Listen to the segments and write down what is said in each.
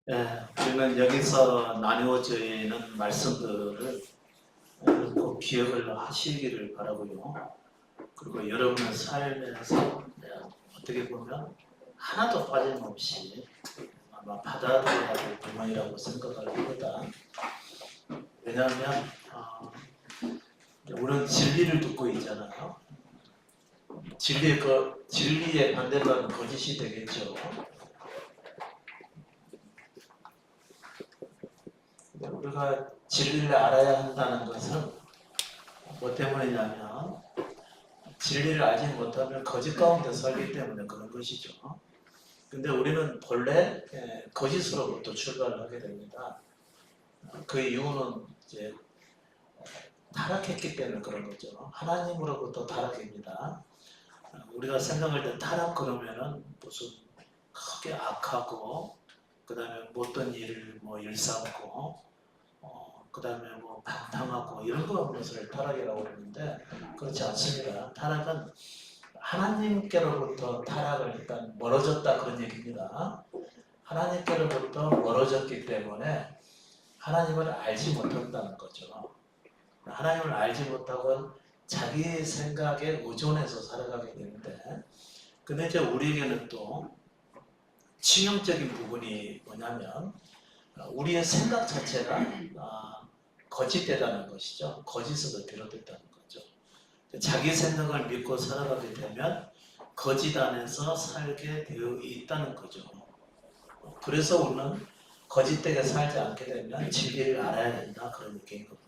우리는 여기서 나누어져 있는 말씀들을 꼭 기억을 하시기를 바라고요. 그리고 여러분의 삶에서 어떻게 보면 하나도 빠짐없이 아마 받아들여야 될 부분이라고 생각을 합니다. 왜냐하면 우리는 진리를 듣고 있잖아요. 진리의 반대말은 거짓이 되겠죠. 우리가 진리를 알아야 한다는 것은 뭐 때문이냐면 진리를 알지 못하면 거짓 가운데 살기 때문에 그런 것이죠. 근데 우리는 본래 거짓으로부터 출발을 하게 됩니다. 그 이유는 이제 타락했기 때문에 그런 거죠. 하나님으로부터 타락입니다. 우리가 생각할 때 타락 그러면은 무슨 크게 악하고 그 다음에 못된 일을 일삼고 그 다음에 방탕하고 이런 것을 타락이라고 그러는데 그렇지 않습니다. 타락은 하나님께로부터 타락을 일단 멀어졌다 그런 얘기입니다. 하나님께로부터 멀어졌기 때문에 하나님을 알지 못한다는 거죠. 하나님을 알지 못하고 자기 생각에 의존해서 살아가게 되는데 근데 이제 우리에게는 또 치명적인 부분이 뭐냐면 우리의 생각 자체가 거짓되다는 것이죠. 거짓에서 비롯됐다는 거죠. 자기 생각을 믿고 살아가게 되면 거짓 안에서 살게 되어 있다는 거죠. 그래서 우리는 거짓되게 살지 않게 되면 진리를 알아야 된다 그런 얘기인 겁니다.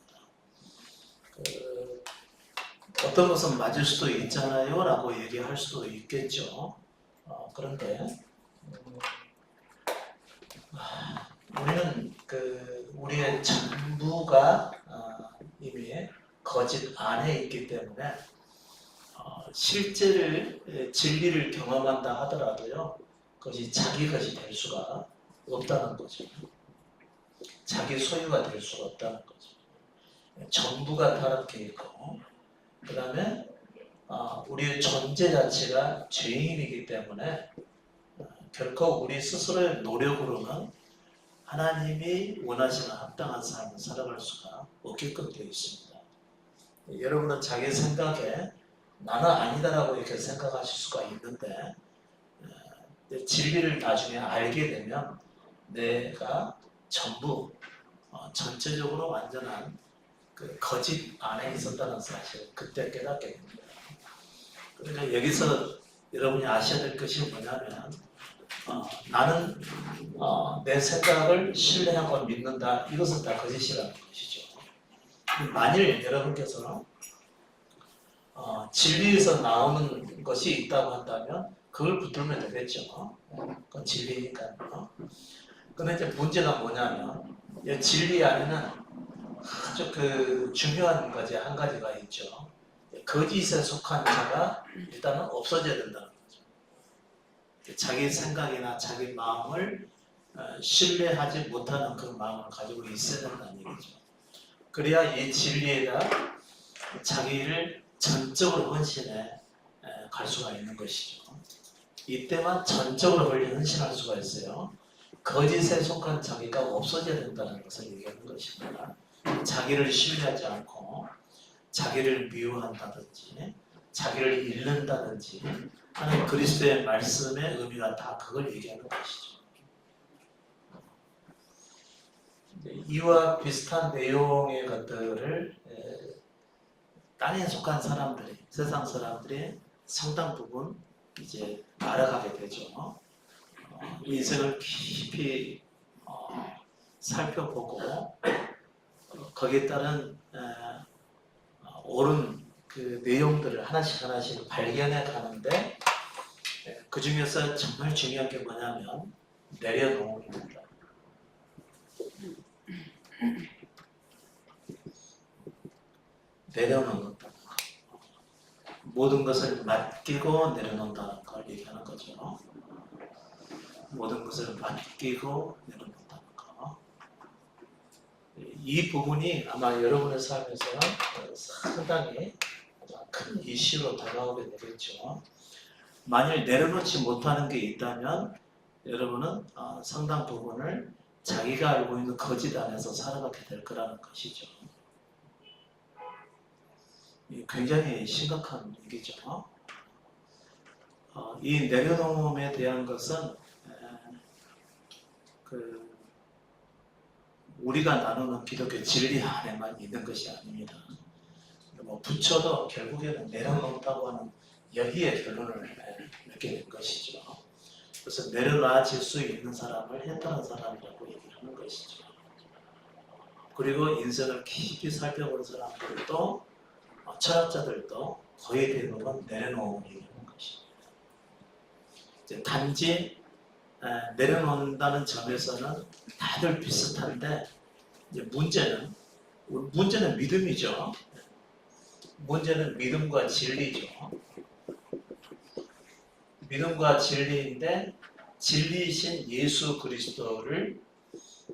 어떤 것은 맞을 수도 있잖아요 라고 얘기할 수도 있겠죠. 그런데 우리는 우리의 전부가 이미 거짓 안에 있기 때문에 실제를 진리를 경험한다 하더라도요 그것이 자기 것이 될 수가 없다는 거죠. 자기 소유가 될 수가 없다는 거죠. 전부가 타락해 있고 그 다음에 우리의 존재 자체가 죄인이기 때문에 결코 우리 스스로의 노력으로는 하나님이 원하시는 합당한 삶을 살아갈 수가 없게끔 되어 있습니다. 여러분은 자기 생각에 나는 아니다라고 이렇게 생각하실 수가 있는데 진리를 나중에 알게 되면 내가 전부 전체적으로 완전한 그 거짓 안에 있었다는 사실을 그때 깨닫게 됩니다. 그러니까 여기서 여러분이 아셔야 될 것이 뭐냐면 나는 내 생각을 신뢰하고 믿는다. 이것은 다 거짓이라는 것이죠. 만일 여러분께서는 진리에서 나오는 것이 있다고 한다면 그걸 붙들면 되겠죠. 그건 진리니까요. 그런데 이제 문제가 뭐냐면 이 진리 안에는 아주 중요한 것이 한 가지가 있죠. 거짓에 속한 자가 일단은 없어져야 된다는 거죠. 자기 생각이나 자기 마음을 신뢰하지 못하는 그 마음을 가지고 있어야 된다는 얘기죠. 그래야 이 진리에다 자기를 전적으로 헌신해 갈 수가 있는 것이죠. 이때만 전적으로 헌신할 수가 있어요. 거짓에 속한 자기가 없어져야 된다는 것을 얘기하는 것입니다. 자기를 신뢰하지 않고 자기를 미워한다든지 자기를 잃는다든지 하는 그리스도의 말씀의 의미가 다 그걸 얘기하는 것이죠. 이와 비슷한 내용의 것들을 땅에 속한 사람들이 세상 사람들이 상당 부분 이제 알아가게 되죠. 인생을 깊이 살펴보고 거기에 따른 옳은 그 내용들을 하나씩 발견해 가는데 그 중에서 정말 중요한 게 뭐냐면 내려놓음입니다. 내려놓는다. 모든 것을 맡기고 내려놓는다는 걸 얘기하는 거죠. 모든 것을 맡기고 내려놓는다는 거. 이 부분이 아마 여러분의 삶에서는 상당히 큰 이슈로 다가오게 되겠죠. 만일 내려놓지 못하는 게 있다면 여러분은 상당 부분을 자기가 알고 있는 거짓 안에서 살아가게 될 거라는 것이죠. 굉장히 심각한 얘기죠. 이 내려놓음에 대한 것은 우리가 나누는 기독교 진리 안에만 있는 것이 아닙니다. 뭐 부처도 결국에는 내려놓다고 하는 여기에 결론을 맺게 된 것이죠. 그래서 내려놔질 수 있는 사람을 해탈한 사람이라고 얘기를 하는 것이죠. 그리고 인생을 깊이 살펴본 사람들도 철학자들도 거의 대부분 내려놓음을 얘기하는 것입니다. 이제 단지 내려놓는다는 점에서는 다들 비슷한데 이제 문제는 믿음이죠. 문제는 믿음과 진리죠. 믿음과 진리인데 진리이신 예수 그리스도를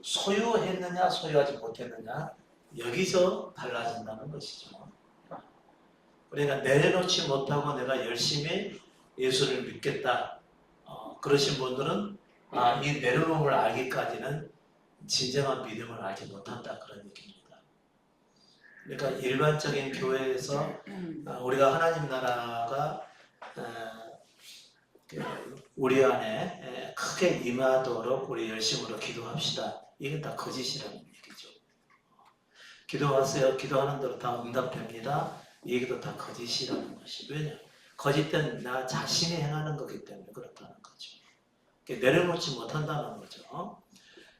소유했느냐 소유하지 못했느냐 여기서 달라진다는 것이죠. 그러니까 내려놓지 못하고 내가 열심히 예수를 믿겠다. 그러신 분들은 이 내려놓음을 알기까지는 진정한 믿음을 알지 못한다 그런 얘기입니다. 그러니까 일반적인 교회에서 우리가 하나님 나라가 우리 안에 크게 임하도록 우리 열심으로 기도합시다. 이건 다 거짓이라는 얘기죠. 기도하세요. 기도하는 대로 다 응답됩니다. 이 얘기도 다 거짓이라는 것이. 왜냐? 거짓된 나 자신이 행하는 거기 때문에 그렇다는 거죠. 내려놓지 못한다는 거죠.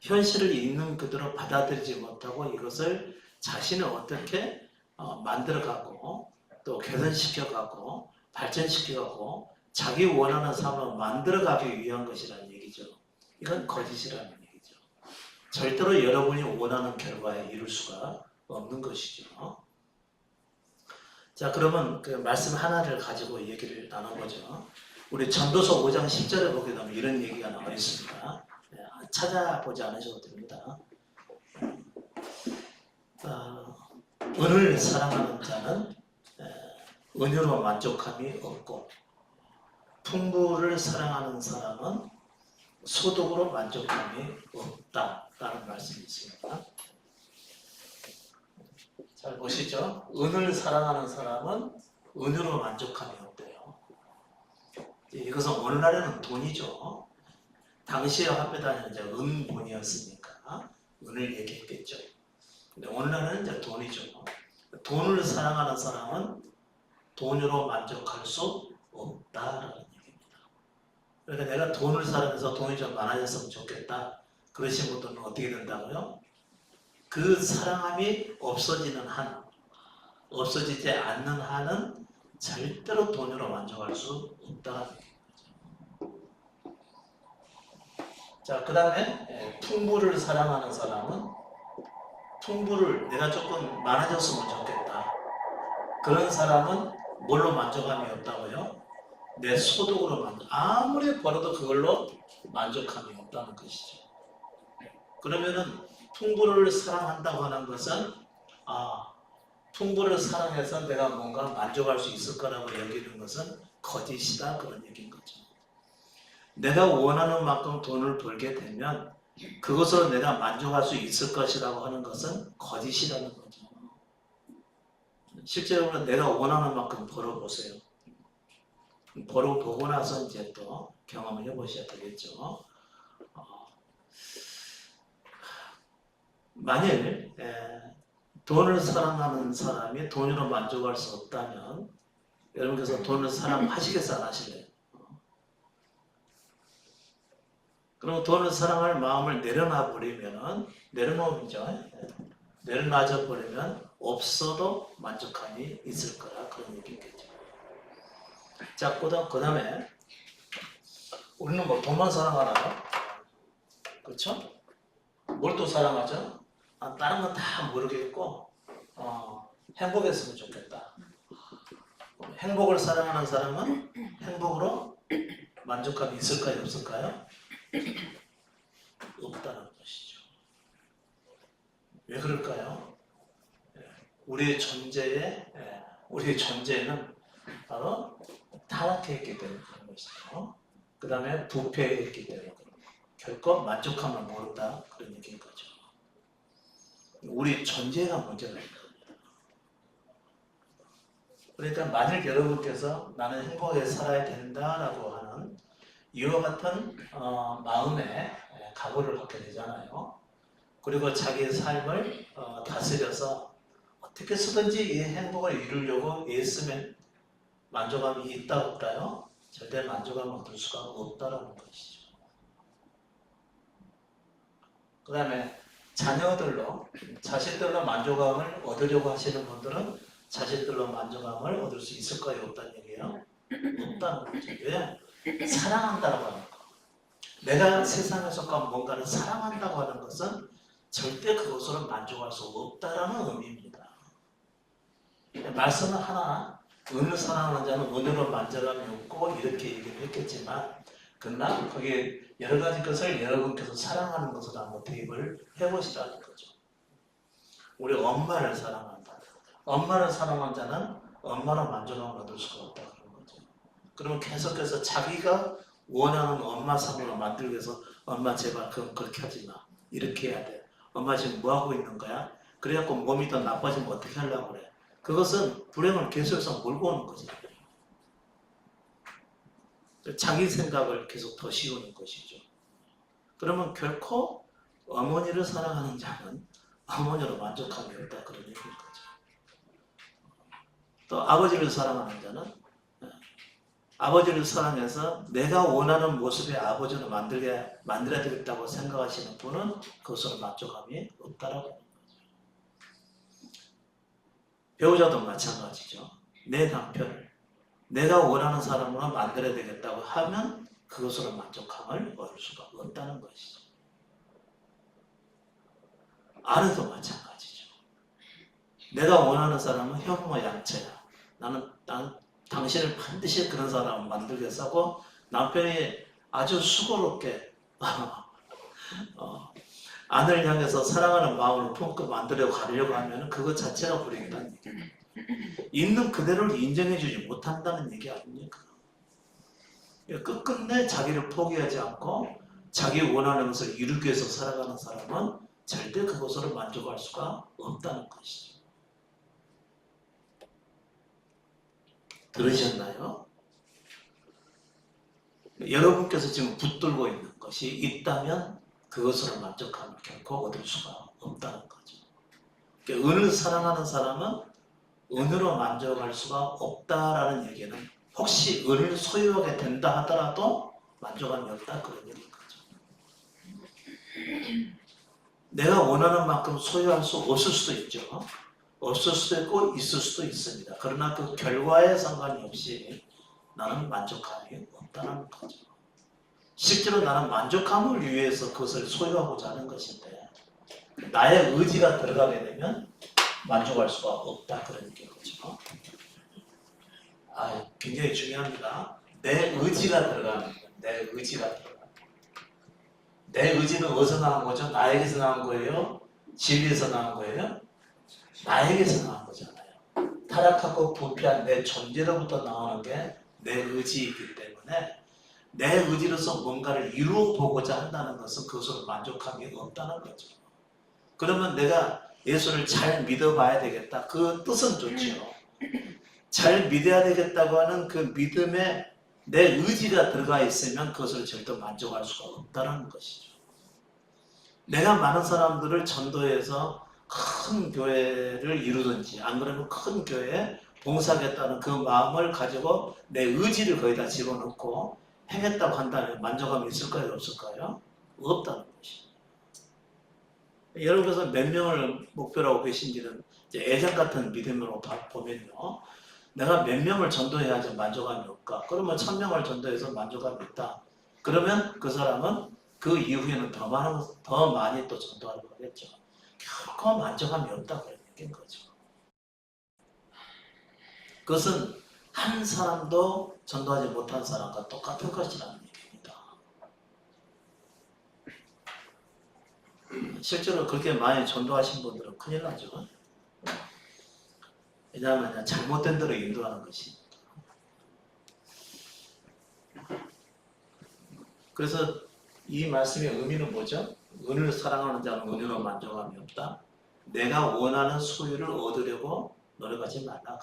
현실을 있는 그대로 받아들이지 못하고 이것을 자신을 어떻게 만들어가고 또 개선시켜가고 발전시켜가고 자기 원하는 삶을 만들어가기 위한 것이라는 얘기죠. 이건 거짓이라는 얘기죠. 절대로 여러분이 원하는 결과에 이룰 수가 없는 것이죠. 자, 그러면 그 말씀 하나를 가지고 얘기를 나눠보죠. 우리 전도서 5장 10절에 보게 되면 이런 얘기가 나와 있습니다. 찾아보지 않으셔도 됩니다. 은을 사랑하는 자는 은유로 만족함이 없고 풍부를 사랑하는 사람은 소득으로 만족함이 없다라는 말씀이 있습니다. 잘 보시죠. 은을 사랑하는 사람은 은유로 만족함이 없대요. 이것은 오늘날에는 돈이죠. 당시에 화폐 단위는 이제 은본이었으니까 은을 얘기했겠죠. 근데 오늘날은 이제 돈이죠. 돈을 사랑하는 사람은 돈으로 만족할 수 없다라는 얘기입니다. 그러니까 내가 돈을 사랑해서 돈이 좀 많아졌으면 좋겠다. 그러신 분들은 어떻게 된다고요? 그 사랑함이 없어지는 한, 없어지지 않는 한은 절대로 돈으로 만족할 수 없다라는 얘기입니다. 자, 그 다음에 풍부를 사랑하는 사람은 풍부를 내가 조금 많아졌으면 좋겠다. 그런 사람은 뭘로 만족함이 없다고요? 내 소득으로 아무리 벌어도 그걸로 만족함이 없다는 것이죠. 그러면은 풍부를 사랑한다고 하는 것은 풍부를 사랑해서 내가 뭔가 만족할 수 있을 거라고 여기는 것은 거짓이다 그런 얘기인 거죠. 내가 원하는 만큼 돈을 벌게 되면 그것으로 내가 만족할 수 있을 것이라고 하는 것은 거짓이라는 거죠. 실제로 내가 원하는 만큼 벌어보세요. 벌어보고 나서 이제 또 경험을 해보셔야 되겠죠. 만일 돈을 사랑하는 사람이 돈으로 만족할 수 없다면 여러분께서 돈을 사랑하시겠어요? 안 하실래요? 그럼 돈을 사랑할 마음을 내려놔 버리면 내려놓음이죠. 내려놔져 버리면 없어도 만족함이 있을 거라 그런 얘기겠죠. 자, 그 다음에 우리는 뭐 돈만 사랑하나요? 그렇죠? 뭘 또 사랑하죠? 다른 건 다 모르겠고 행복했으면 좋겠다. 행복을 사랑하는 사람은 행복으로 만족감이 있을까요? 없을까요? 없다는 것이죠. 왜 그럴까요? 우리의 존재는 바로 타락했기 때문에 그런 것이죠. 그 다음에 부패했기 때문에 결코 만족함을 모른다 그런 얘기인 거죠. 우리 존재가 문제가 있다. 그러니까 만일 여러분께서 나는 행복하게 살아야 된다라고 하는 이와 같은 마음에 각오를 갖게 되잖아요. 그리고 자기의 삶을 다스려서 어떻게 쓰든지 이 행복을 이루려고 애쓰면 만족감이 있다 없다요? 절대 만족감을 얻을 수가 없다라는 것이죠. 그 다음에 자식들로 만족감을 얻으려고 하시는 분들은 자식들로 만족감을 얻을 수 있을까요? 없다는 얘기예요? 없다는 거죠. 왜? 사랑한다고 하는 거. 내가 세상에서 뭔가를 사랑한다고 하는 것은 절대 그것으로 만족할 수 없다라는 의미입니다. 말씀은 하나, 은을 사랑하는 자는 은으로 만족함이 없고 이렇게 얘기를 했겠지만 그러나 거기에 여러 가지 것을 여러분께서 사랑하는 것으로 한번 대입을 해보시라는 거죠. 우리 엄마를 사랑한다. 엄마를 사랑한 자는 엄마로 만족감을 얻을 수가 없다 그런 거죠. 그러면 계속해서 자기가 원하는 엄마 상으로 만들기 위해서 엄마 제발 그건 그렇게 하지 마. 이렇게 해야 돼. 엄마 지금 뭐 하고 있는 거야? 그래갖고 몸이 더 나빠지면 어떻게 하려고 그래? 그것은 불행을 계속해서 몰고 오는 거지. 자기 생각을 계속 더 씌우는 것이죠. 그러면 결코 어머니를 사랑하는 자는 어머니로 만족함이 없다 그런 얘기인 거죠. 또 아버지를 사랑하는 자는 아버지를 사랑해서 내가 원하는 모습의 아버지를 만들어야 되겠다고 생각하시는 분은 그것으로 만족함이 없다라고 하는 거죠. 배우자도 마찬가지죠. 내 남편을 내가 원하는 사람으로 만들어야 되겠다고 하면 그것으로 만족함을 얻을 수가 없다는 것이죠. 아내도 마찬가지죠. 내가 원하는 사람은 혐오와 양처야. 나는 당신을 반드시 그런 사람을 만들겠다고 남편이 아주 수고롭게 아내를 향해서 사랑하는 마음을 품고 만들어 가려고 하면 그것 자체가 불행이라는 얘기입니다. 있는 그대로를 인정해주지 못한다는 얘기 아닙니까? 끝끝내 자기를 포기하지 않고 자기 원하는 것을 이루기 위해서 살아가는 사람은 절대 그것으로 만족할 수가 없다는 것이죠. 들으셨나요? 여러분께서 지금 붙들고 있는 것이 있다면 그것으로 만족함을 결코 얻을 수가 없다는 거죠. 그러니까 은을 사랑하는 사람은 은으로 만족할 수가 없다라는 얘기는 혹시 은을 소유하게 된다 하더라도 만족함이 없다 그런 얘기인 거죠. 내가 원하는 만큼 소유할 수 없을 수도 있죠. 없을 수도 있고 있을 수도 있습니다. 그러나 그 결과에 상관이 없이 나는 만족함이 없다는 거죠. 실제로 나는 만족함을 위해서 그것을 소유하고자 하는 것인데 나의 의지가 들어가게 되면 만족할 수가 없다 그런 얘기인 거죠. 굉장히 중요합니다. 내 의지가 들어가는 거예요. 내 의지가 들어가는 거예요. 내 의지는 어디서 나온 거죠? 나에게서 나온 거예요? 진리에서 나온 거예요? 나에게서 나온 거잖아요. 타락하고 부패한 내 존재로부터 나오는 게 내 의지이기 때문에 내 의지로서 뭔가를 이루어 보고자 한다는 것은 그것으로 만족함이 없다는 거죠. 그러면 내가 예수를 잘 믿어봐야 되겠다. 그 뜻은 좋죠. 잘 믿어야 되겠다고 하는 그 믿음에 내 의지가 들어가 있으면 그것을 절대 만족할 수가 없다는 것이죠. 내가 많은 사람들을 전도해서 큰 교회를 이루든지 안 그러면 큰 교회에 봉사하겠다는 그 마음을 가지고 내 의지를 거기다 집어넣고 행했다고 한다면 만족감이 있을까요? 없을까요? 없다는 것이죠. 여러분께서 몇 명을 목표로 하고 계신지는 애정 같은 믿음으로 보면요. 내가 몇 명을 전도해야지 만족감이 없까? 그러면 1000명을 전도해서 만족감이 있다. 그러면 그 사람은 그 이후에는 더 많이 또 전도하려고 하겠죠. 결코 만족감이 없다 그런 얘기인 거죠. 그것은 한 사람도 전도하지 못한 사람과 똑같은 것이라는 얘기입니다. 실제로 그렇게 많이 전도하신 분들은 큰일 나죠. 왜냐하면 잘못된 대로 인도하는 것입니다. 그래서 이 말씀의 의미는 뭐죠? 은을 사랑하는 자는 은혜로 만족함이 없다. 내가 원하는 소유를 얻으려고 노력하지 말라.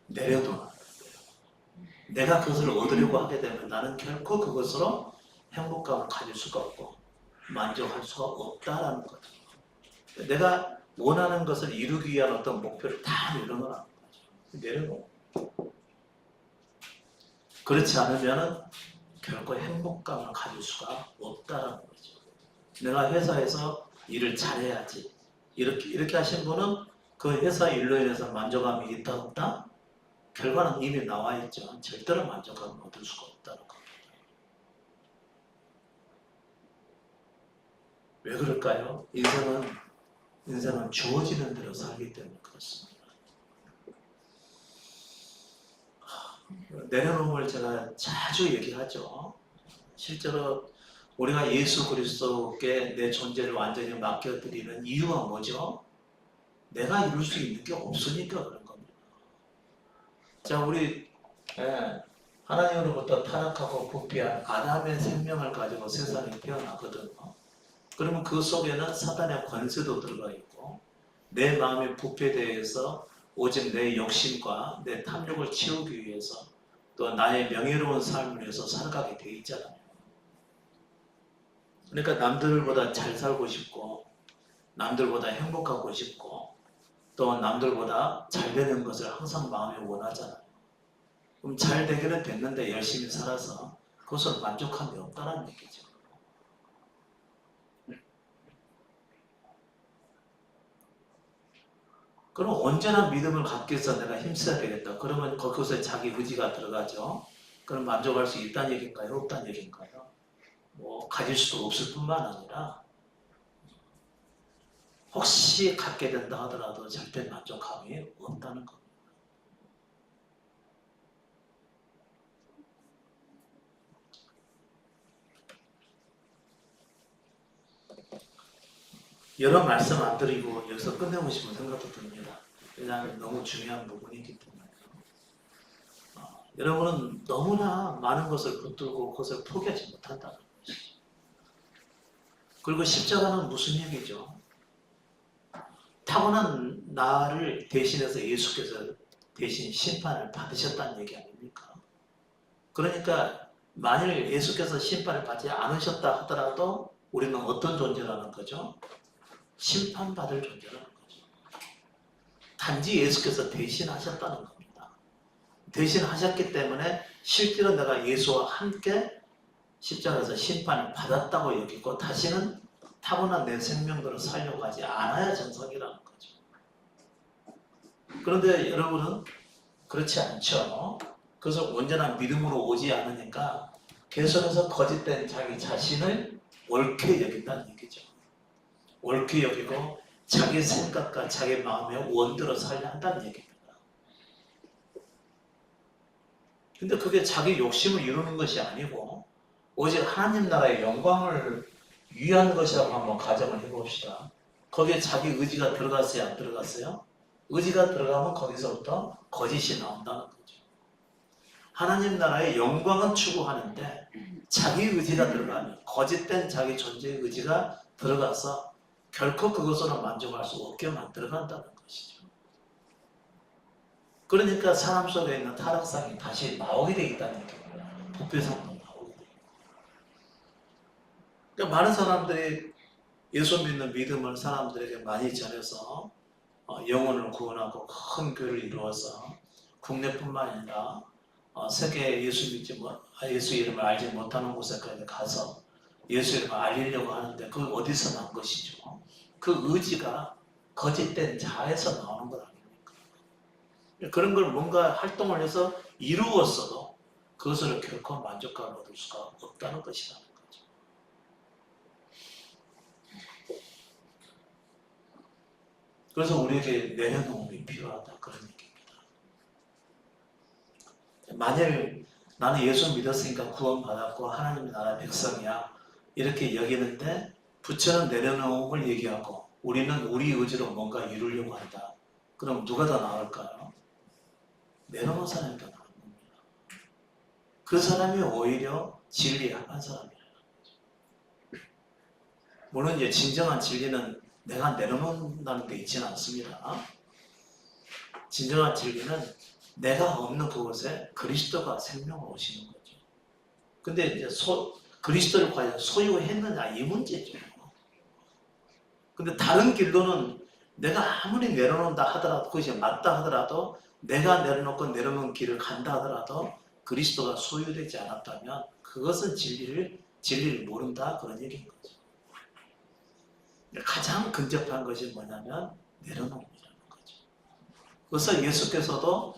내려둬. 내가 그것을 얻으려고 하게 되면 나는 결코 그것으로 행복감을 가질 수가 없고 만족할 수가 없다라는 거죠. 내가 원하는 것을 이루기 위한 어떤 목표를 다 내려놓으라는 거죠. 내려놓고. 그렇지 않으면 결코 행복감을 가질 수가 없다라는 거죠. 내가 회사에서 일을 잘해야지. 이렇게 하신 분은 그 회사 일로 인해서 만족감이 있다 없다? 결과는 이미 나와 있죠. 절대로 만족감을 얻을 수가 없다는 겁니다. 왜 그럴까요? 인생은 주어지는 대로 살기 때문에 그렇습니다. 내려놓음을 제가 자주 얘기하죠. 실제로 우리가 예수 그리스도께 내 존재를 완전히 맡겨드리는 이유가 뭐죠? 내가 이룰 수 있는 게 없으니까 그런 겁니다. 자, 우리 하나님으로부터 타락하고 부패한 아담의 생명을 가지고 세상에 태어나거든요. 그러면 그 속에는 사단의 권세도 들어가 있고 내 마음의 부패대에서 오직 내 욕심과 내 탐욕을 채우기 위해서 또 나의 명예로운 삶을 위해서 살아가게 돼 있잖아요. 그러니까 남들보다 잘 살고 싶고 남들보다 행복하고 싶고 또 남들보다 잘 되는 것을 항상 마음에 원하잖아요. 그럼 잘 되기는 됐는데 열심히 살아서 그것을 만족함이 없다는 얘기죠. 그럼 언제나 믿음을 갖기 위해서 내가 힘써야 되겠다. 그러면 거기서 자기 의지가 들어가죠. 그럼 만족할 수 있다는 얘기인가요? 없다는 얘기인가요? 뭐 가질 수도 없을 뿐만 아니라 혹시 갖게 된다 하더라도 절대 만족감이 없다는 겁니다. 여러 말씀 안 드리고 여기서 끝내고 싶은 생각도 듭니다. 왜냐하면 너무 중요한 부분이기 때문에. 여러분은 너무나 많은 것을 붙들고 그것을 포기하지 못한다는 것이죠. 그리고 십자가는 무슨 얘기죠? 타고난 나를 대신해서 예수께서 대신 심판을 받으셨다는 얘기 아닙니까? 그러니까 만일 예수께서 심판을 받지 않으셨다 하더라도 우리는 어떤 존재라는 거죠? 심판받을 존재라는 거죠. 단지 예수께서 대신하셨다는 겁니다. 대신하셨기 때문에 실제로 내가 예수와 함께 십자가에서 심판을 받았다고 여기고 다시는 타고난 내 생명대로 살려고 하지 않아야 정상이라는 거죠. 그런데 여러분은 그렇지 않죠. 그래서 온전한 믿음으로 오지 않으니까 계속해서 거짓된 자기 자신을 옳게 여긴다는 얘기죠. 옳게 여기고 자기 생각과 자기 마음의 원대로 살려 한다는 얘기입니다. 근데 그게 자기 욕심을 이루는 것이 아니고 오직 하나님 나라의 영광을 위한 것이라고 한번 가정을 해봅시다. 거기에 자기 의지가 들어갔어요? 안 들어갔어요? 의지가 들어가면 거기서부터 거짓이 나온다는 거죠. 하나님 나라의 영광은 추구하는데 자기 의지가 들어가면 거짓된 자기 존재의 의지가 들어가서 결코 그것으로 만족할 수 없게 만들어간다는 것이죠. 그러니까 사람 속에 있는 타락상이 다시 나오게 돼 있다는 얘기입니다. 부패상도 나오게 돼 있고. 그러니까 많은 사람들이 예수 믿는 믿음을 사람들에게 많이 전해서 영혼을 구원하고 큰 교회를 이루어서 국내뿐만 아니라 세계 예수 이름을 알지 못하는 곳에까지 가서 예수 이름을 알리려고 하는데 그 어디서 난 것이죠? 그 의지가 거짓된 자에서 나오는 것 아닙니까? 그런 걸 뭔가 활동을 해서 이루었어도 그것으로 결코 만족감을 얻을 수가 없다는 것이라는 거죠. 그래서 우리에게 내려놓음이 필요하다 그런 얘기입니다. 만일 나는 예수 믿었으니까 구원받았고 하나님 나라 백성이야 이렇게 여기는데 부처는 내려놓음을 얘기하고 우리는 우리 의지로 뭔가 이루려고 한다. 그럼 누가 더 나을까요? 내려놓은 사람이 더 나은 겁니다. 그 사람이 오히려 진리에 합한 사람이에요. 물론 이제 진정한 진리는 내가 내려놓는다는 게 있지는 않습니다. 진정한 진리는 내가 없는 그곳에 그리스도가 생명을 오시는 거죠. 근데 이제 그리스도를 과연 소유했느냐 이 문제죠. 근데 다른 길로는 내가 아무리 내려놓는다 하더라도 그것이 맞다 하더라도 내가 내려놓고 내려놓은 길을 간다 하더라도 그리스도가 소유되지 않았다면 그것은 진리를 모른다 그런 얘기인 거죠. 가장 근접한 것이 뭐냐면 내려놓음이라는 거죠. 그래서 예수께서도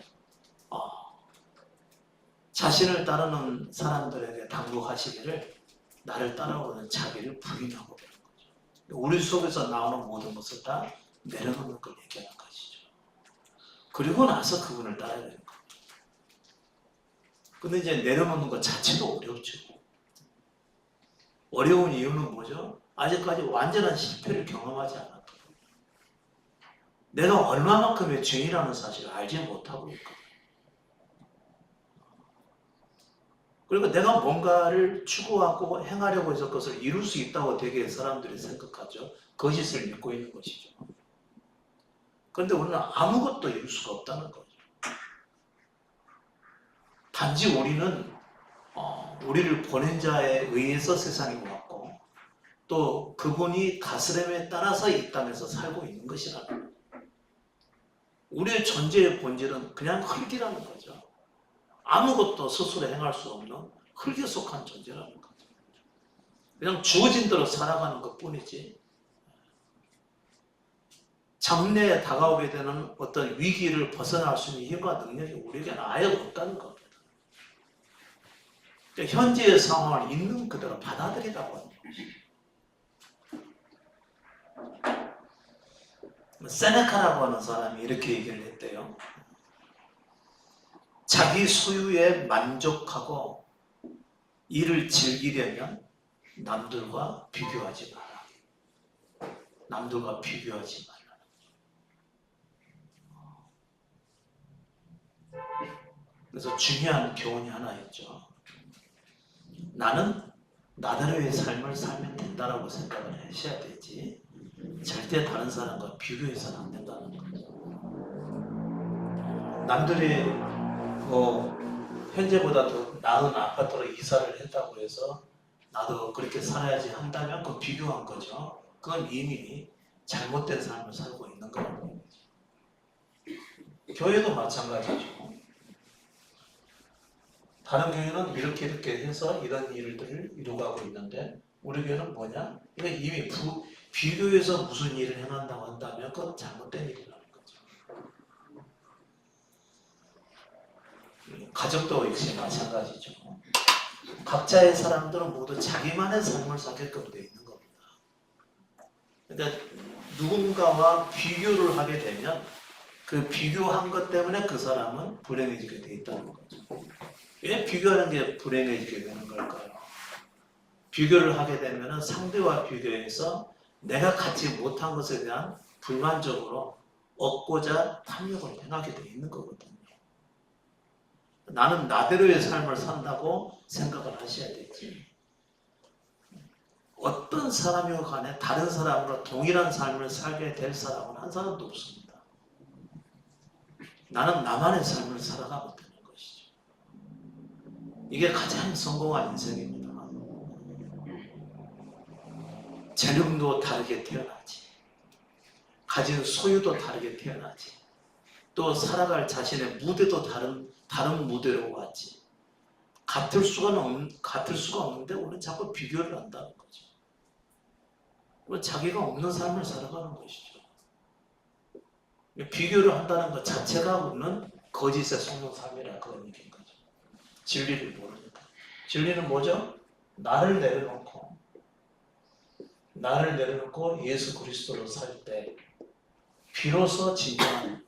자신을 따르는 사람들에게 당부하시기를 나를 따라오는 자기를 부인하고 되는 거죠. 우리 속에서 나오는 모든 것을 다 내려놓는 걸 얘기하는 것이죠. 그리고 나서 그분을 따라야 되는 거예요. 근데 이제 내려놓는 것 자체도 어렵죠. 어려운 이유는 뭐죠? 아직까지 완전한 실패를 경험하지 않았거든요. 내가 얼마만큼의 죄인이라는 사실을 알지 못하고 있거든요. 그리고 내가 뭔가를 추구하고 행하려고 해서 그것을 이룰 수 있다고 되게 사람들이 생각하죠. 거짓을 믿고 있는 것이죠. 그런데 우리는 아무것도 이룰 수가 없다는 거죠. 단지 우리는 우리를 보낸 자에 의해서 세상에 왔고 또 그분이 다스림에 따라서 이 땅에서 살고 있는 것이라는 거예요. 우리의 존재의 본질은 그냥 흙이라는 거죠. 아무것도 스스로 행할 수 없는 흙에 속한 존재라는 거죠. 그냥 주어진 대로 살아가는 것뿐이지 장래에 다가오게 되는 어떤 위기를 벗어날 수 있는 힘과 능력이 우리에게는 아예 없다는 겁니다. 그러니까 현재의 상황을 있는 그대로 받아들이라고 하는 것이죠. 세네카라고 하는 사람이 이렇게 얘기를 했대요. 자기 소유에 만족하고 이를 즐기려면 남들과 비교하지 마라. 남들과 비교하지 마라. 그래서 중요한 교훈이 하나 있죠. 나는 나대로의 삶을 살면 된다라고 생각을 하셔야 되지 절대 다른 사람과 비교해서는 안 된다는 거죠. 남들이 현재보다 더 나은 아파트로 이사를 했다고 해서 나도 그렇게 살아야지 한다면 그건 비교한 거죠. 그건 이미 잘못된 삶을 살고 있는 거라는 거죠. 교회도 마찬가지죠. 다른 교회는 이렇게 해서 이런 일들을 이루어가고 있는데 우리 교회는 뭐냐? 이건 이미 비교해서 무슨 일을 행한다고 한다면 그건 잘못된 일이라는 거죠. 가족도 역시 마찬가지죠. 각자의 사람들은 모두 자기만의 삶을 살게끔 되어 있는 겁니다. 그러니까 누군가와 비교를 하게 되면 그 비교한 것 때문에 그 사람은 불행해지게 되어 있다는 거죠. 왜 비교하는 게 불행해지게 되는 걸까요? 비교를 하게 되면 상대와 비교해서 내가 갖지 못한 것에 대한 불만족으로 얻고자 탐욕을 행하게 되어 있는 거거든요. 나는 나대로의 삶을 산다고 생각을 하셔야 되지. 어떤 사람이고 간에 다른 사람으로 동일한 삶을 살게 될 사람은 한 사람도 없습니다. 나는 나만의 삶을 살아가면 되는 것이죠. 이게 가장 성공한 인생입니다. 재능도 다르게 태어나지. 가진 소유도 다르게 태어나지. 또 살아갈 자신의 무대도 다른 무대로 왔지. 같을 수가 없는데 우리는 자꾸 비교를 한다는 거죠. 우리는 자기가 없는 삶을 살아가는 것이죠. 비교를 한다는 것 자체가 우리는 거짓에 속는 삶이라 그런 얘기인 거죠. 진리를 모르니까. 진리는 뭐죠? 나를 내려놓고 예수 그리스도로 살 때 비로소 진정한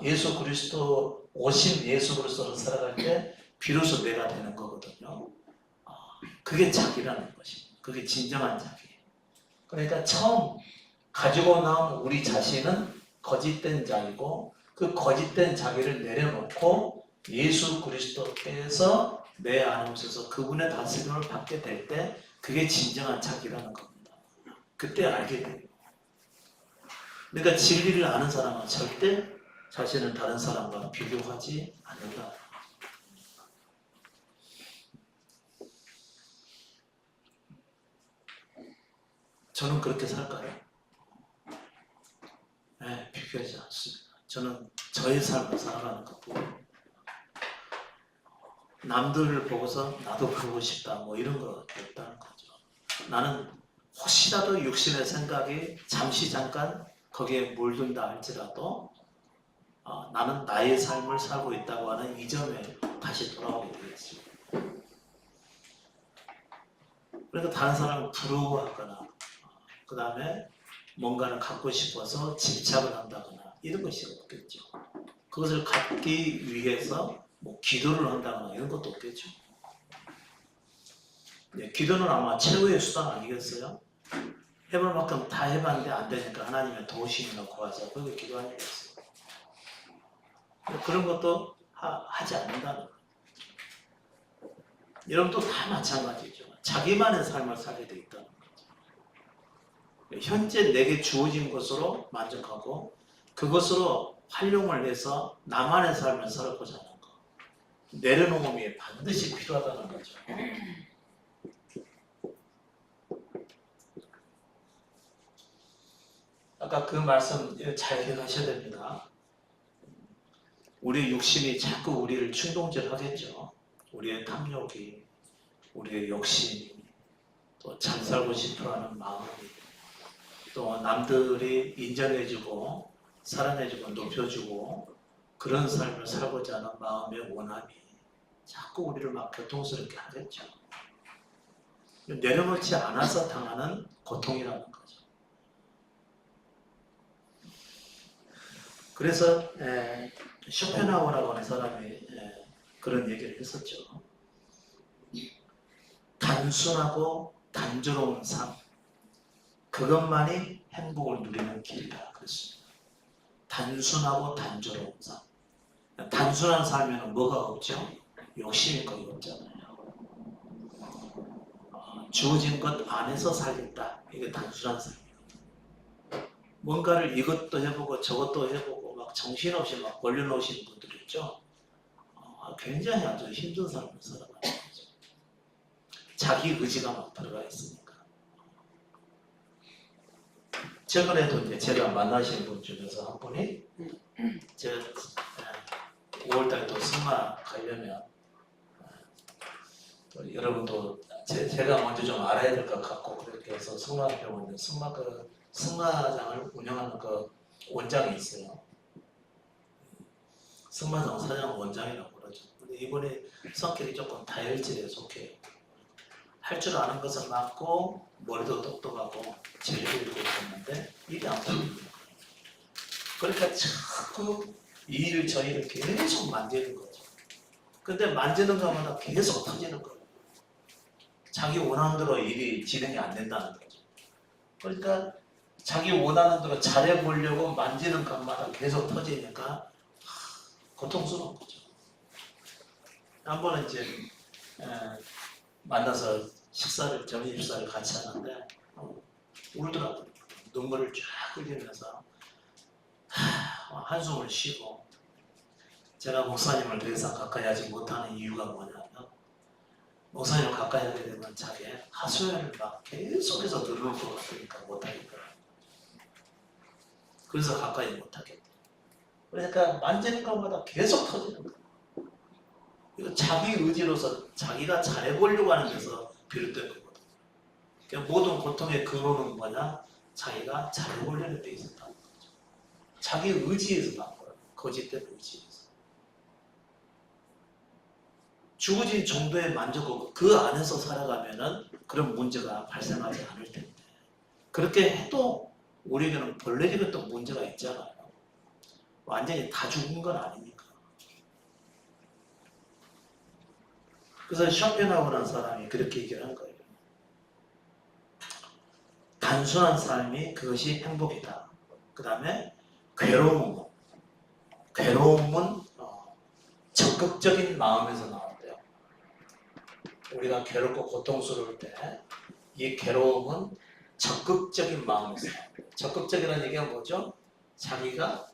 예수 그리스도 오신 예수 그리스도로 살아갈 때 비로소 내가 되는 거거든요. 그게 자기라는 것입니다. 그게 진정한 자기. 그러니까 처음 가지고 나온 우리 자신은 거짓된 자이고 그 거짓된 자기를 내려놓고 예수 그리스도께서 내 안에 오셔서 그분의 다스림을 받게 될 때 그게 진정한 자기라는 겁니다. 그때 알게 돼요. 그러니까 진리를 아는 사람은 절대 자신을 다른 사람과 비교하지 않는다. 저는 그렇게 살까요? 네, 비교하지 않습니다. 저는 저의 삶을 살아가는 것뿐. 남들을 보고서 나도 그러고 싶다 뭐 이런 거 없다는 거죠. 나는 혹시라도 육신의 생각이 잠깐 거기에 몰든다 할지라도 나는 나의 삶을 살고 있다고 하는 이 점에 다시 돌아오게 되겠습니다. 그러니까 다른 사람을 부러워하거나 그 다음에 뭔가를 갖고 싶어서 집착을 한다거나 이런 것이 없겠죠. 그것을 갖기 위해서 뭐 기도를 한다거나 이런 것도 없겠죠. 네, 기도는 아마 최후의 수단 아니겠어요? 해볼 만큼 다 해봤는데 안 되니까 하나님의 도우심이나 구하자. 그게 기도 아니겠어요? 그런 것도 하지 않는다는 거예요. 여러분도 다 마찬가지죠. 자기만의 삶을 살게 돼 있다는 거죠. 현재 내게 주어진 것으로 만족하고 그것으로 활용을 해서 나만의 삶을 살아보자 하는 거. 내려놓음이 반드시 필요하다는 거죠. 아까 그 말씀 잘 기억하셔야 됩니다. 우리 육신이 자꾸 우리를 충동질하겠죠. 우리의 탐욕이, 우리의 욕심이, 또 잘 살고 싶어하는 마음이, 또 남들이 인정해주고 사랑해주고 높여주고 그런 삶을 살고자 하는 마음의 원함이 자꾸 우리를 막 고통스럽게 하겠죠. 내려놓지 않아서 당하는 고통이라는 거죠. 그래서 쇼펜하우어라고 하는 사람이 그런 얘기를 했었죠. 단순하고 단조로운 삶, 그것만이 행복을 누리는 길이다 그랬습니다. 단순하고 단조로운 삶. 단순한 삶에는 뭐가 없죠? 욕심이 거의 없잖아요. 주어진 것 안에서 살겠다. 이게 단순한 삶이에요. 뭔가를 이것도 해보고 저것도 해보고 막 정신없이 막 벌려놓으시는 분들 있죠. 굉장히 아주 힘든 삶을 살아가는 거죠. 자기 의지가 막 들어가 있으니까. 최근에도 이제 제가 만나신 분 중에서 한 분이 제가 5월달에 또 승마 가려면 여러분도 제가 먼저 좀 알아야 될 것 같고 그렇게 해서 승마 배웠는데 승마장을 운영하는 그 원장이 있어요. 승마장 사장 원장이라고 그러죠. 근데 이분이 성격이 조금 다혈질에 속해요. 할 줄 아는 것은 많고 머리도 똑똑하고 질도 있고 있었는데 일이 안 풀립니다. 그러니까 자꾸 이 일 저 일을 계속 만지는 거죠. 근데 만지는 것마다 계속 터지는 거예요. 자기 원하는 대로 일이 진행이 안 된다는 거죠. 그러니까 자기 원하는 대로 잘해보려고 만지는 것마다 계속 터지니까 고통스러운 거죠. 한 번은 이제 만나서 점심 식사를 같이 하는데 울더라고요. 눈물을 쫙 흘리면서 한숨을 쉬고 제가 목사님을 더 이상 가까이 하지 못하는 이유가 뭐냐면 목사님을 가까이 하게 되면 자기 하소연을 막 계속해서 들을 것 같으니까 못하겠더라고요. 그래서 가까이 못하겠다. 그러니까 만지는 것마다 계속 터지는 거예요. 이거 자기 의지로서 자기가 잘해보려고 하는 데서 비롯된 거거든요. 그러니까 모든 고통의 근원은 뭐냐? 자기가 잘해보려는 데 있었다는 거죠. 자기 의지에서 난 거예요. 거짓된 의지에서. 주어진 정도의 만족하고 그 안에서 살아가면은 그런 문제가 발생하지 않을 텐데 그렇게 해도 우리에게는 벌레지가 또 문제가 있잖아요. 완전히 다 죽은 건 아니니까. 그래서 쇼펜하우어라는 사람이 그렇게 얘기를 한 거예요. 단순한 삶이 그것이 행복이다. 그 다음에 괴로움은 적극적인 마음에서 나온대요. 우리가 괴롭고 고통스러울 때 이 괴로움은 적극적인 마음에서. 적극적이라는 얘기가 뭐죠? 자기가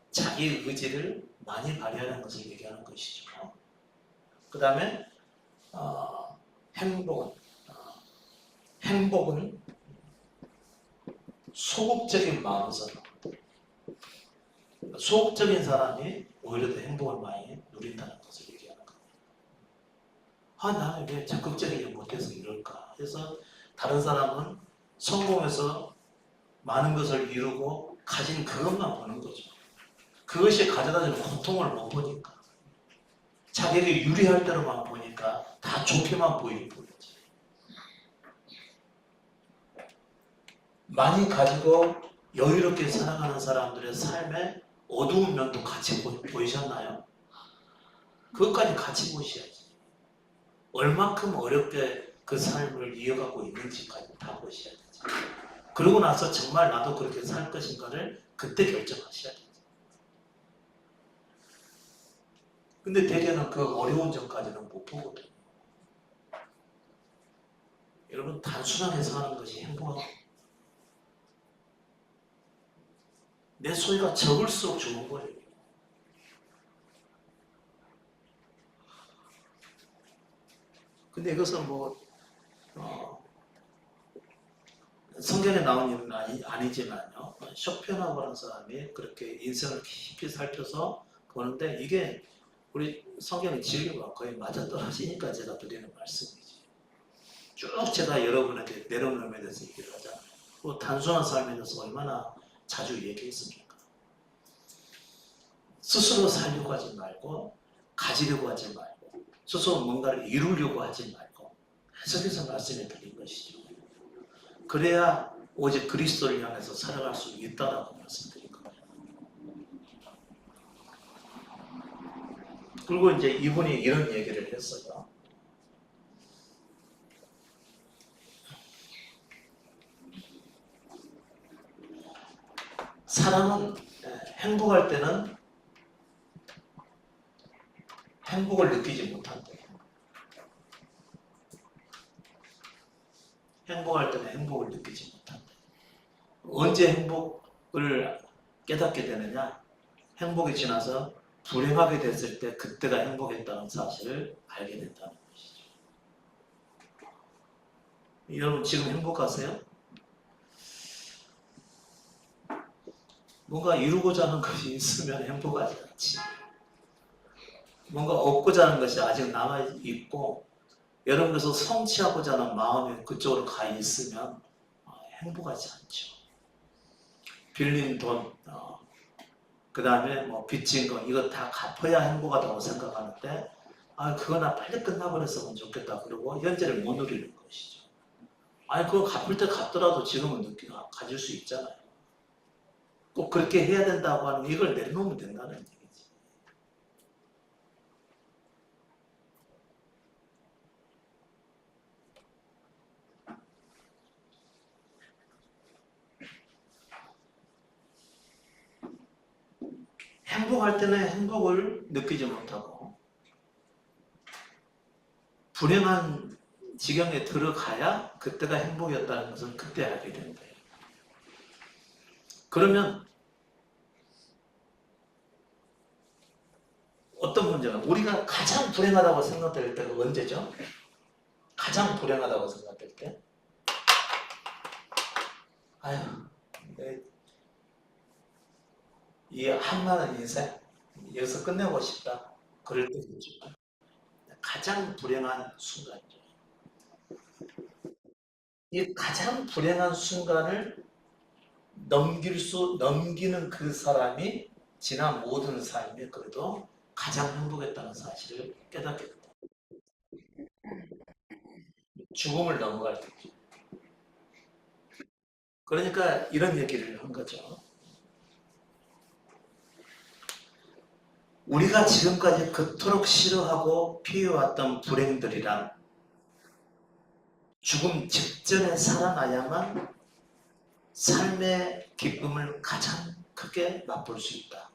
자기 의지를 많이 발휘하는 것을 얘기하는 것이죠. 그 다음에 행복은 소극적인 마음에서. 소극적인 사람이 오히려 더 행복을 많이 누린다는 것을 얘기하는 거예요. 나는 왜 적극적이지 못해서 이럴까? 그래서 다른 사람은 성공해서 많은 것을 이루고 가진 그것만 보는 거죠. 그것이 가져다주는 고통을 못 보니까, 자기에게 유리할 대로만 보니까 다 좋게만 보이는 거죠. 많이 가지고 여유롭게 살아가는 사람들의 삶의 어두운 면도 같이 보이셨나요? 그것까지 같이 보셔야지. 얼만큼 어렵게 그 삶을 이어가고 있는지까지 다 보셔야 되죠. 그러고 나서 정말 나도 그렇게 살 것인가를 그때 결정하셔야 되죠. 근데 대개는 그 어려운 점까지는 못 보거든요. 여러분, 단순하게 사는 것이 행복하고, 내 소유가 적을수록 좋은 거예요. 근데 이것은 성경에 나온 일은 아니지만요. 쇼펜하우어 하는 사람이 그렇게 인생을 깊이 살펴서 보는데, 이게 우리 성경의 진리와 거의 맞아떨어지니까 제가 드리는 말씀이지. 쭉 제가 여러분에게 내려놓음에 대해서 얘기를 하잖아요. 또 단순한 삶에 대해서 얼마나 자주 얘기했습니까? 스스로 살려고 하지 말고, 가지려고 하지 말고, 스스로 뭔가를 이루려고 하지 말고, 해석해서 말씀해 드린 것이죠. 그래야 오직 그리스도를 향해서 살아갈 수 있다라고 말씀드린 거예요. 그리고 이제 이분이 이런 얘기를 했어요. 사람은 행복할 때는 행복을 느끼지 못한대요. 행복할 때는 행복을 느끼지 못한대요. 언제 행복을 깨닫게 되느냐? 행복이 지나서 불행하게 됐을 때 그때가 행복했다는 사실을 알게 된다는 것이죠. 여러분, 지금 행복하세요? 뭔가 이루고자 하는 것이 있으면 행복하지 않지. 뭔가 얻고자 하는 것이 아직 남아있고, 여러분께서 성취하고자 하는 마음이 그쪽으로 가 있으면 행복하지 않죠. 빌린 돈, 그 다음에 빚진 거, 이거 다 갚아야 행복하다고 생각하는데, 그거 나 빨리 끝나버렸으면 좋겠다. 그러고 현재를 못 누리는 것이죠. 그거 갚을 때 갚더라도 지금은 가질 수 있잖아요. 꼭 그렇게 해야 된다고 하는 이걸 내려놓으면 된다는 얘기지. 행복할 때는 행복을 느끼지 못하고, 불행한 지경에 들어가야 그때가 행복이었다는 것을 그때 알게 된다. 그러면 어떤 문제가, 우리가 가장 불행하다고 생각될 때가 언제죠? 가장 불행하다고 생각될 때? 이 한많은 인생 여기서 끝내고 싶다. 그럴 때겠죠. 가장 불행한 순간이죠. 이 가장 불행한 순간을 넘기는 그 사람이 지난 모든 삶에 그래도 가장 행복했다는 사실을 깨닫게 됩니다. 죽음을 넘어갈 때죠. 그러니까 이런 얘기를 한 거죠. 우리가 지금까지 그토록 싫어하고 피해왔던 불행들이란 죽음 직전에 살아나야만 삶의 기쁨을 가장 크게 맛볼 수 있다.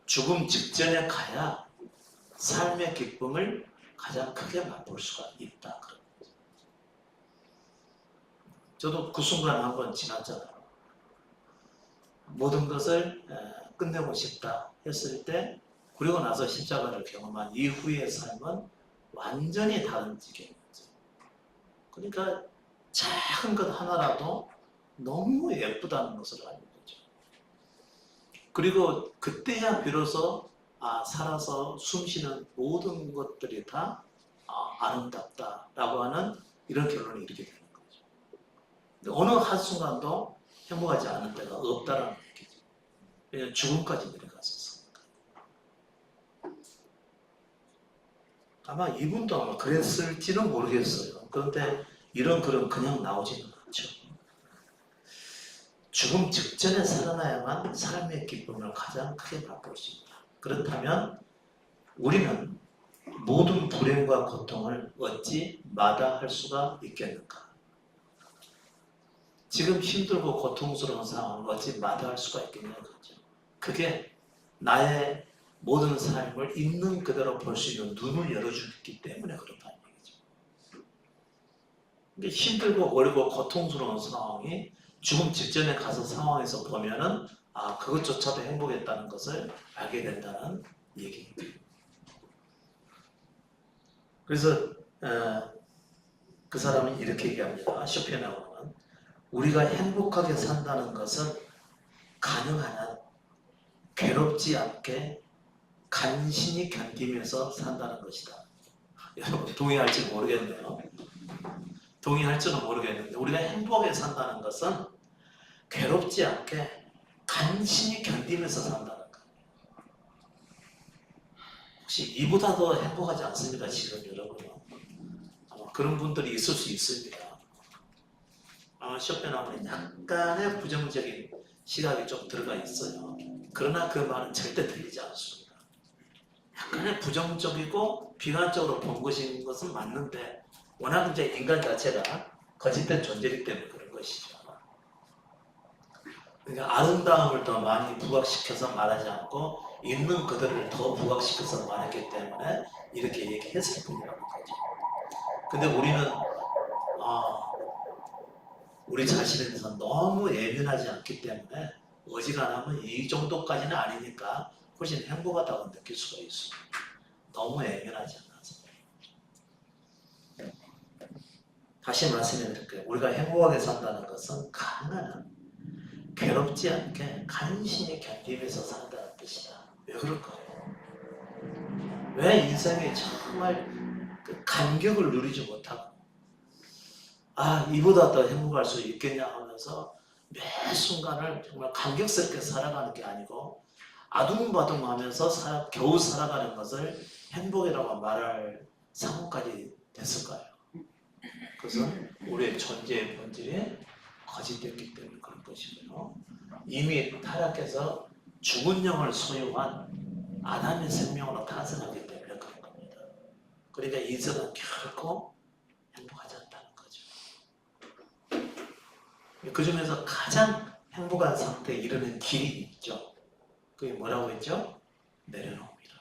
죽음 직전에 가야 삶의 기쁨을 가장 크게 맛볼 수가 있다. 그런 거죠. 저도 그 순간 한번 지났잖아요. 모든 것을 끝내고 싶다 했을 때, 그리고 나서 십자가를 경험한 이후의 삶은 완전히 다른 지경이었죠. 그러니까 작은 것 하나라도 너무 예쁘다는 것을 알게 되죠. 그리고 그때야 비로소 살아서 숨쉬는 모든 것들이 다 아름답다라고 하는 이런 결론을 이르게 되는 거죠. 근데 어느 한순간도 행복하지 않은 때가 없다라는 얘기죠. 왜냐하면 죽음까지 내려갔었으니까. 아마 이분도 아마 그랬을지는 모르겠어요. 그런데 이런 글은 그냥 나오지는 않죠. 죽음 직전에 살아나야만 삶의 기쁨을 가장 크게 맛볼 수 있다. 그렇다면 우리는 모든 불행과 고통을 어찌 마다할 수가 있겠는가? 지금 힘들고 고통스러운 상황을 어찌 마다할 수가 있겠냐는 거죠. 그게 나의 모든 삶을 있는 그대로 볼 수 있는 눈을 열어주기 때문에 그렇다는 얘기죠. 근데 힘들고 어렵고 고통스러운 상황이 죽음 직전에 가서 상황에서 보면은 그것조차도 행복했다는 것을 알게 된다는 얘기입니다. 그래서 그 사람은 이렇게 얘기합니다. 쇼펜하우어는 우리가 행복하게 산다는 것은 가능한 한 괴롭지 않게 간신히 견디면서 산다는 것이다. 여러분 동의할지 모르겠네요. 동의할지는 모르겠는데 우리가 행복하게 산다는 것은 괴롭지 않게 간신히 견디면서 산다는 거예요. 혹시 이보다 더 행복하지 않습니까? 지금 여러분은 아마 그런 분들이 있을 수 있습니다. 아마 쇼펜하우어는 약간의 부정적인 시각이 좀 들어가 있어요. 그러나 그 말은 절대 틀리지 않습니다. 약간의 부정적이고 비관적으로 본 것은 맞는데 워낙 이제 인간 자체가 거짓된 존재이기 때문에 그런 것이죠. 그러니까 아름다움을 더 많이 부각시켜서 말하지 않고 있는 그대로를 더 부각시켜서 말했기 때문에 이렇게 얘기했을 뿐이라는 거죠. 근데 우리는 우리 자신에 대해서 너무 예민하지 않기 때문에 어지간하면 이 정도까지는 아니니까 훨씬 행복하다고 느낄 수가 있어요. 너무 예민하지 않아서. 다시 말씀드릴게요. 우리가 행복하게 산다는 것은 가능한 한 괴롭지 않게 간신히 견디면서 산다는 뜻이다. 왜 그럴까요? 왜 인생에 정말 그 감격을 누리지 못하고 이보다 더 행복할 수 있겠냐 하면서 매 순간을 정말 감격스럽게 살아가는 게 아니고 아둥바둥하면서 겨우 살아가는 것을 행복이라고 말할 상황까지 됐을까요? 그것은 우리의 존재의 본질이 거짓됐기 때문에 그런 것이고요. 이미 타락해서 죽은 영을 소유한 아담의 생명으로 탄생하기 때문에 그런 겁니다. 그러니까 인생은 결코 행복하지 않다는 거죠. 그 중에서 가장 행복한 상태에 이르는 길이 있죠. 그게 뭐라고 했죠? 내려놓습니다.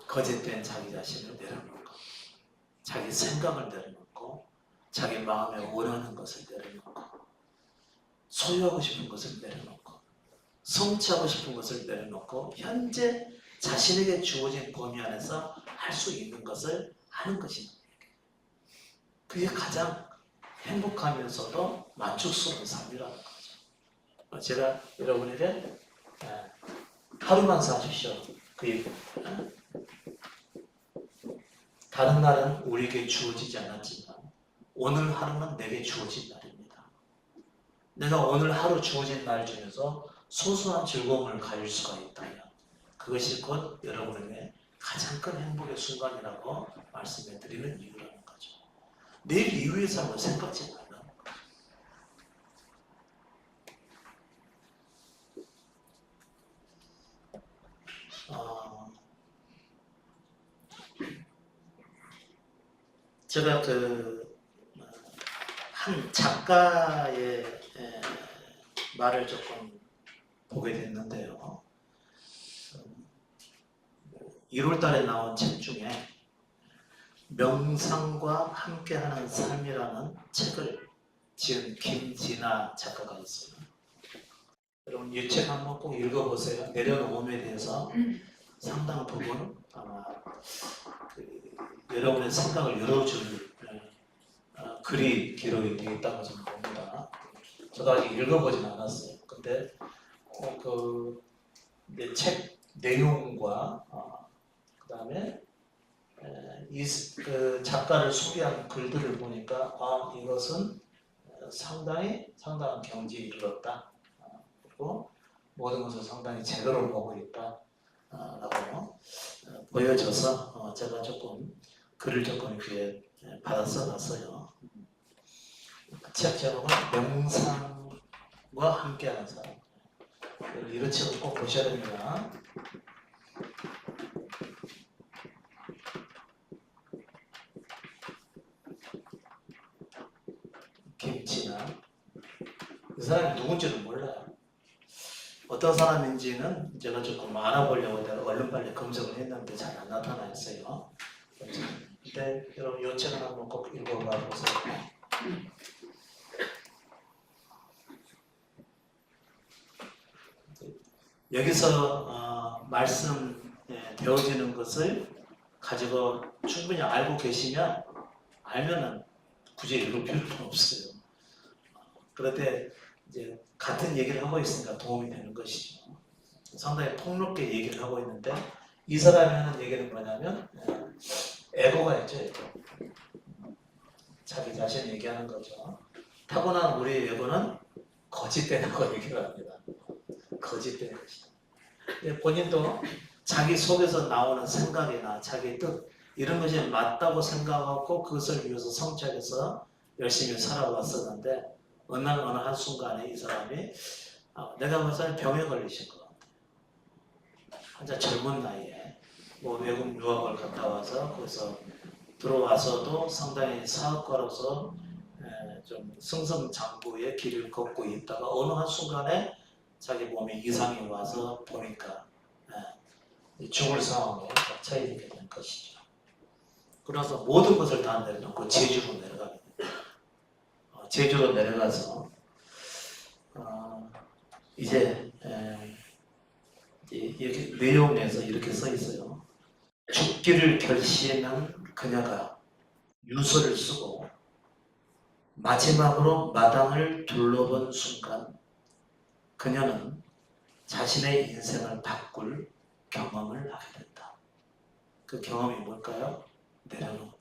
거짓된 자기 자신을 내려놓고 자기 생각을 내려놓고 자기 마음에 원하는 것을 내려놓고 소유하고 싶은 것을 내려놓고 성취하고 싶은 것을 내려놓고 현재 자신에게 주어진 범위 안에서 할 수 있는 것을 하는 것입니다. 그게 가장 행복하면서도 만족스러운 삶이라는 거죠. 제가 여러분에게 하루만 사십시오. 그 얘기입니다. 다른 날은 우리에게 주어지지 않았지만 오늘 하루는 내게 주어진 날입니다. 내가 오늘 하루 주어진 날 중에서 소소한 즐거움을 가질 수가 있다면 그것이 곧 여러분에게 가장 큰 행복의 순간이라고 말씀해 드리는 이유라는 거죠. 내일 이후의 삶을 생각지 말라는 거죠. 제가 한 작가의 말을 조금 보게 됐는데요. 1월 달에 나온 책 중에 명상과 함께하는 삶이라는 책을 지은 김진아 작가가 있어요. 여러분 이 책 한번 꼭 읽어보세요. 내려놓음에 대해서 상당 부분 아마 여러분의 생각을 열어줄 글이 기록이 되어 있다고 저는 봅니다. 저도 아직 읽어보진 않았어요. 근데 책 내용과 그 다음에 그 작가를 소개한 글들을 보니까 이것은 상당한 경지에 이르렀다. 그리고 모든 것을 상당히 제대로 보고 있다. 라고 보여져서 제가 조금 글을 조금 이렇게 받아 써봤어요. 책 제목은 명상과 함께하는 사람. 이런 책을 꼭 보셔야 됩니다. 김진아. 이 사람이 누군지는 몰라요. 어떤 사람인지는 제가 조금 알아보려고 내가 얼른 빨리 검색을 했는데 잘 안 나타나 있어요. 근데 여러분 이 책을 한번 꼭 읽어봐 보세요. 여기서 말씀되어지는 것을 가지고 충분히 알고 계시면 알면은 굳이 읽을 필요는 없어요. 그런데 이제 같은 얘기를 하고 있으니까 도움이 되는 것이죠. 상당히 폭넓게 얘기를 하고 있는데 이 사람이 하는 얘기는 뭐냐면 에고가 있죠. 에고. 자기 자신 얘기하는 거죠. 타고난 우리의 에고는 거짓되다고 얘기를 합니다. 거짓된 것이다. 본인도 자기 속에서 나오는 생각이나 자기 뜻 이런 것이 맞다고 생각하고 그것을 위해서 성취해서 열심히 살아왔었는데 어느 한순간에 이 사람이 내가 봤을 때 병에 걸리신 것 같아요. 한자 젊은 나이에 외국 유학을 갔다 와서 거기서 들어와서도 상당히 사업가로서 좀 승승장구의 길을 걷고 있다가 어느 한순간에 자기 몸에 이상이 와서 보니까 죽을 상황에 처해지게 된 것이죠. 그래서 모든 것을 다 내려놓고 제주로 내려가게 됩니다. 제주로 내려가서 이제 이렇게 내용에서 이렇게 써 있어요. 죽기를 결심한 그녀가 유서를 쓰고 마지막으로 마당을 둘러본 순간 그녀는 자신의 인생을 바꿀 경험을 하게 된다. 그 경험이 뭘까요? 내려놓음입니다.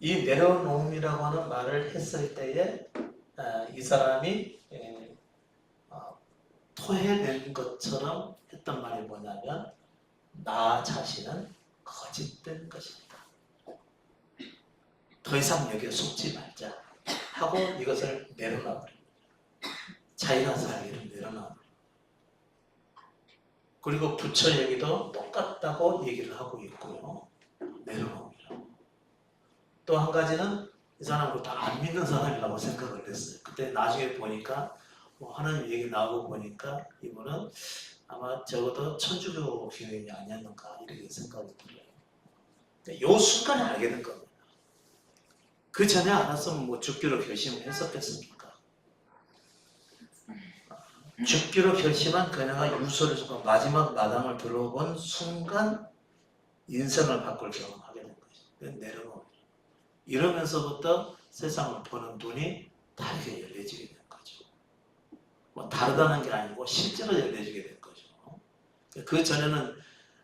이 내려놓음이라고 하는 말을 했을 때에 이 사람이 토해낸 것처럼 했던 말이 뭐냐면 나 자신은 거짓된 것이다. 더 이상 여기에 속지 말자 하고 이것을 내려놔버립니다. 자기가 살기를 내려놔버립니다. 그리고 부처 얘기도 똑같다고 얘기를 하고 있고요. 내려놓으라고. 또 한 가지는 이 사람은 다 안 믿는 사람이라고 생각을 했어요. 그때 나중에 보니까 하나님 얘기 나오고 보니까 이분은 아마 적어도 천주교 교인이 아니었는가 이렇게 생각이 들어요. 이 순간에 알게 된 겁니다. 그 전에 알았으면 죽기로 결심을 했었겠습니까? 죽기로 결심한 그녀가 유서를 쓰고 마지막 마당을 들어본 순간 인생을 바꿀 경험하게 된 것이죠. 내려놓은 이러면서부터 세상을 보는 눈이 다르게 열려지게 된 거죠. 다르다는 게 아니고 실제로 열려지게 된 거죠. 그 전에는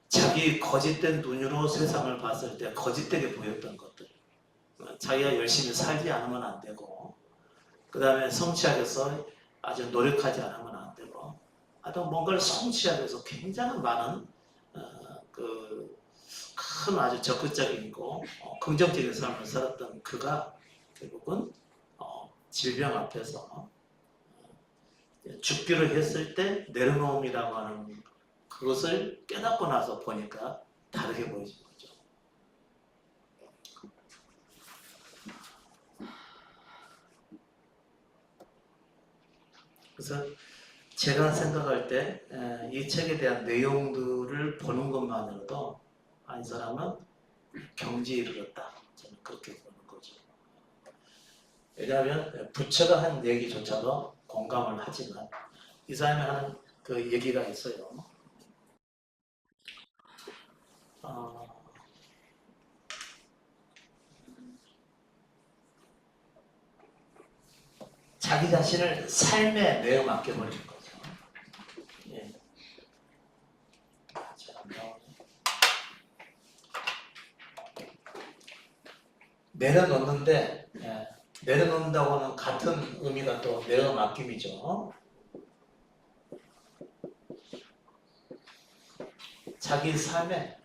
자기 거짓된 눈으로 세상을 봤을 때 거짓되게 보였던 것들, 자기가 열심히 살지 않으면 안 되고, 그 다음에 성취하기 위해서 아주 노력하지 않으면 안 되고, 하여튼 뭔가를 성취하기 위해서 굉장히 많은 큰 아주 적극적이고 긍정적인 삶을 살았던 그가 결국은 질병 앞에서 죽기로 했을 때 내려놓음이라고 하는 그것을 깨닫고 나서 보니까 다르게 보이는 거죠. 그래서 제가 생각할 때 이 책에 대한 내용들을 보는 것만으로도 이 사람은 경지에 이르렀다. 저는 그렇게 보는 거죠. 왜냐하면 부처가 한 얘기조차도 공감을 하지만 이 사람이 하는 그 얘기가 있어요. 자기 자신을 삶에 내어 맡겨버린 거죠. 예. 내려놓는데 내려놓는다고는 같은 의미가 또 내어 맡김이죠. 자기 삶에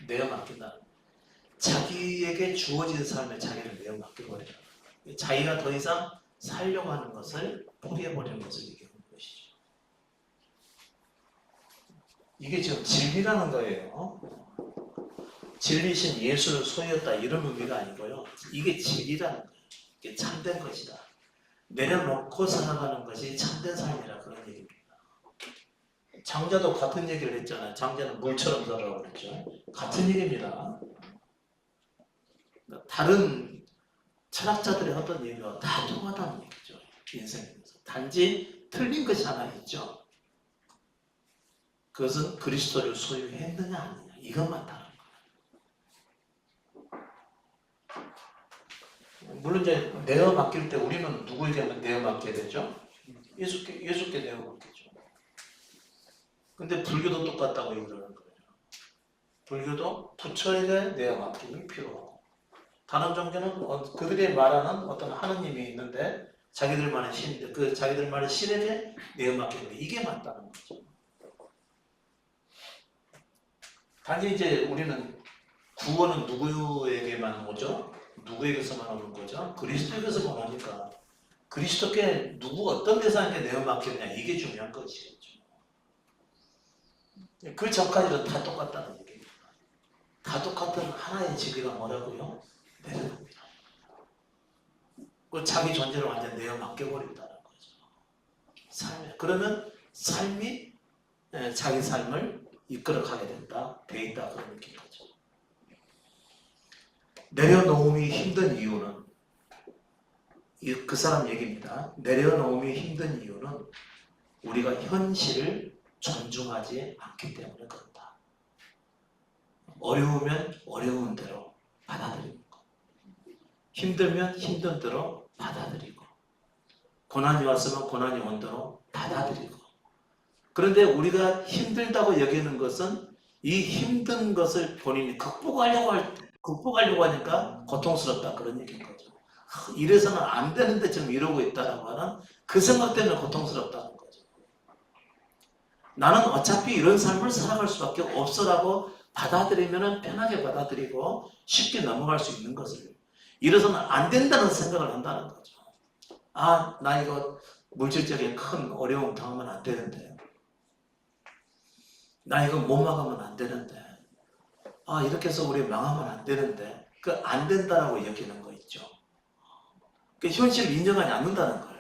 내어 맡긴다. 자기에게 주어진 삶에 자기를 내어 맡겨버린다. 자기가 더 이상 살려고 하는 것을 포기해버리는 것을 얘기하는 것이죠. 이게 지금 진리라는 거예요. 진리신 예수를 소유했다 이런 의미가 아니고요. 이게 진리라는 거예요. 이게 참된 것이다. 내려놓고 살아가는 것이 참된 삶이라 그런 얘기입니다. 장자도 같은 얘기를 했잖아요. 장자는 물처럼 살아라고 그랬죠. 같은 얘기입니다. 다른 철학자들의 어떤 얘기가 다 통하다는 얘기죠. 인생에서. 단지 틀린 것이 하나 있죠. 그것은 그리스도를 소유했느냐 아니냐 이것만 다른 거예요. 물론 이제 내어 맡길 때 우리는 누구에게만 내어 맡겨야 되죠? 예수께 내어 맡기죠. 근데 불교도 똑같다고 얘기하는 거예요. 불교도 부처에게 내어 맡김이 필요하고 다른 종교는 그들이 말하는 어떤 하느님이 있는데 자기들만의 신인데 그 자기들만의 신에게 내어 맡기는 게 이게 맞다는 거죠. 단지 이제 우리는 구원은 누구에게만 오죠? 누구에게서만 오는 거죠? 그리스도에게서만 오니까 그리스도께 누구 어떤 대상에게 내어 맡겼냐 이게 중요한 것이겠죠. 그 전까지는 다 똑같다는 얘기입니다. 다 똑같은 하나의 진리가 뭐라고요? 내려놓습니다. 그 자기 존재를 완전 내어 맡겨버린다는 거죠. 삶에. 그러면 삶이 자기 삶을 이끌어가게 된다, 돼 있다 그런 느낌인 거죠. 내려놓음이 힘든 이유는 그 사람 얘기입니다. 내려놓음이 힘든 이유는 우리가 현실을 존중하지 않기 때문에 그렇다. 어려우면 어려운 대로 받아들이는 것. 힘들면 힘든 대로 받아들이고 고난이 왔으면 고난이 온 대로 받아들이고 그런데 우리가 힘들다고 여기는 것은 이 힘든 것을 본인이 극복하려고 하니까 고통스럽다 그런 얘기인 거죠. 이래서는 안 되는데 지금 이러고 있다라고 하는 그 생각 때문에 고통스럽다는 거죠. 나는 어차피 이런 삶을 살아갈 수밖에 없어라고 받아들이면 편하게 받아들이고 쉽게 넘어갈 수 있는 것을 이래서는 안 된다는 생각을 한다는 거죠. 아, 나 이거 물질적인 큰 어려움 당하면 안 되는데 나 이거 못 막으면 안 되는데 아 이렇게 해서 우리 망하면 안 되는데 그 안 된다라고 여기는 거 있죠. 그 현실을 인정하지 않는다는 거예요.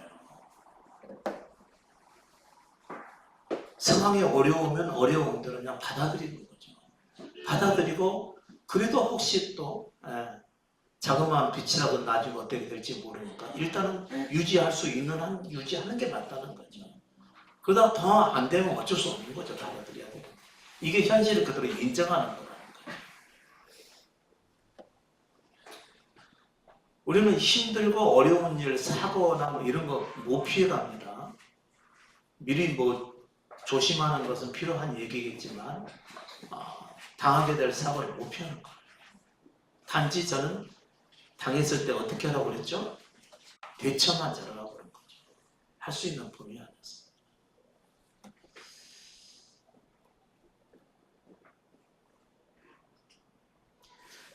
상황이 어려우면 어려운 대로 그냥 받아들이는 거죠. 받아들이고 그래도 혹시 또 자그마한 빛이라도 나중에 어떻게 될지 모르니까 일단은 유지할 수 있는 한 유지하는 게 맞다는 거죠. 그러다 더 안 되면 어쩔 수 없는 거죠. 받아들여야 돼요. 이게 현실을 그대로 인정하는 거라는 거예요. 우리는 힘들고 어려운 일, 사고나 뭐 이런 거 못 피해갑니다. 미리 뭐 조심하는 것은 필요한 얘기겠지만 당하게 될 사고를 못 피하는 거예요. 단지 저는 당했을 때 어떻게 하라고 그랬죠? 대처만 잘하라고 그런 거죠. 할 수 있는 범위 안에서.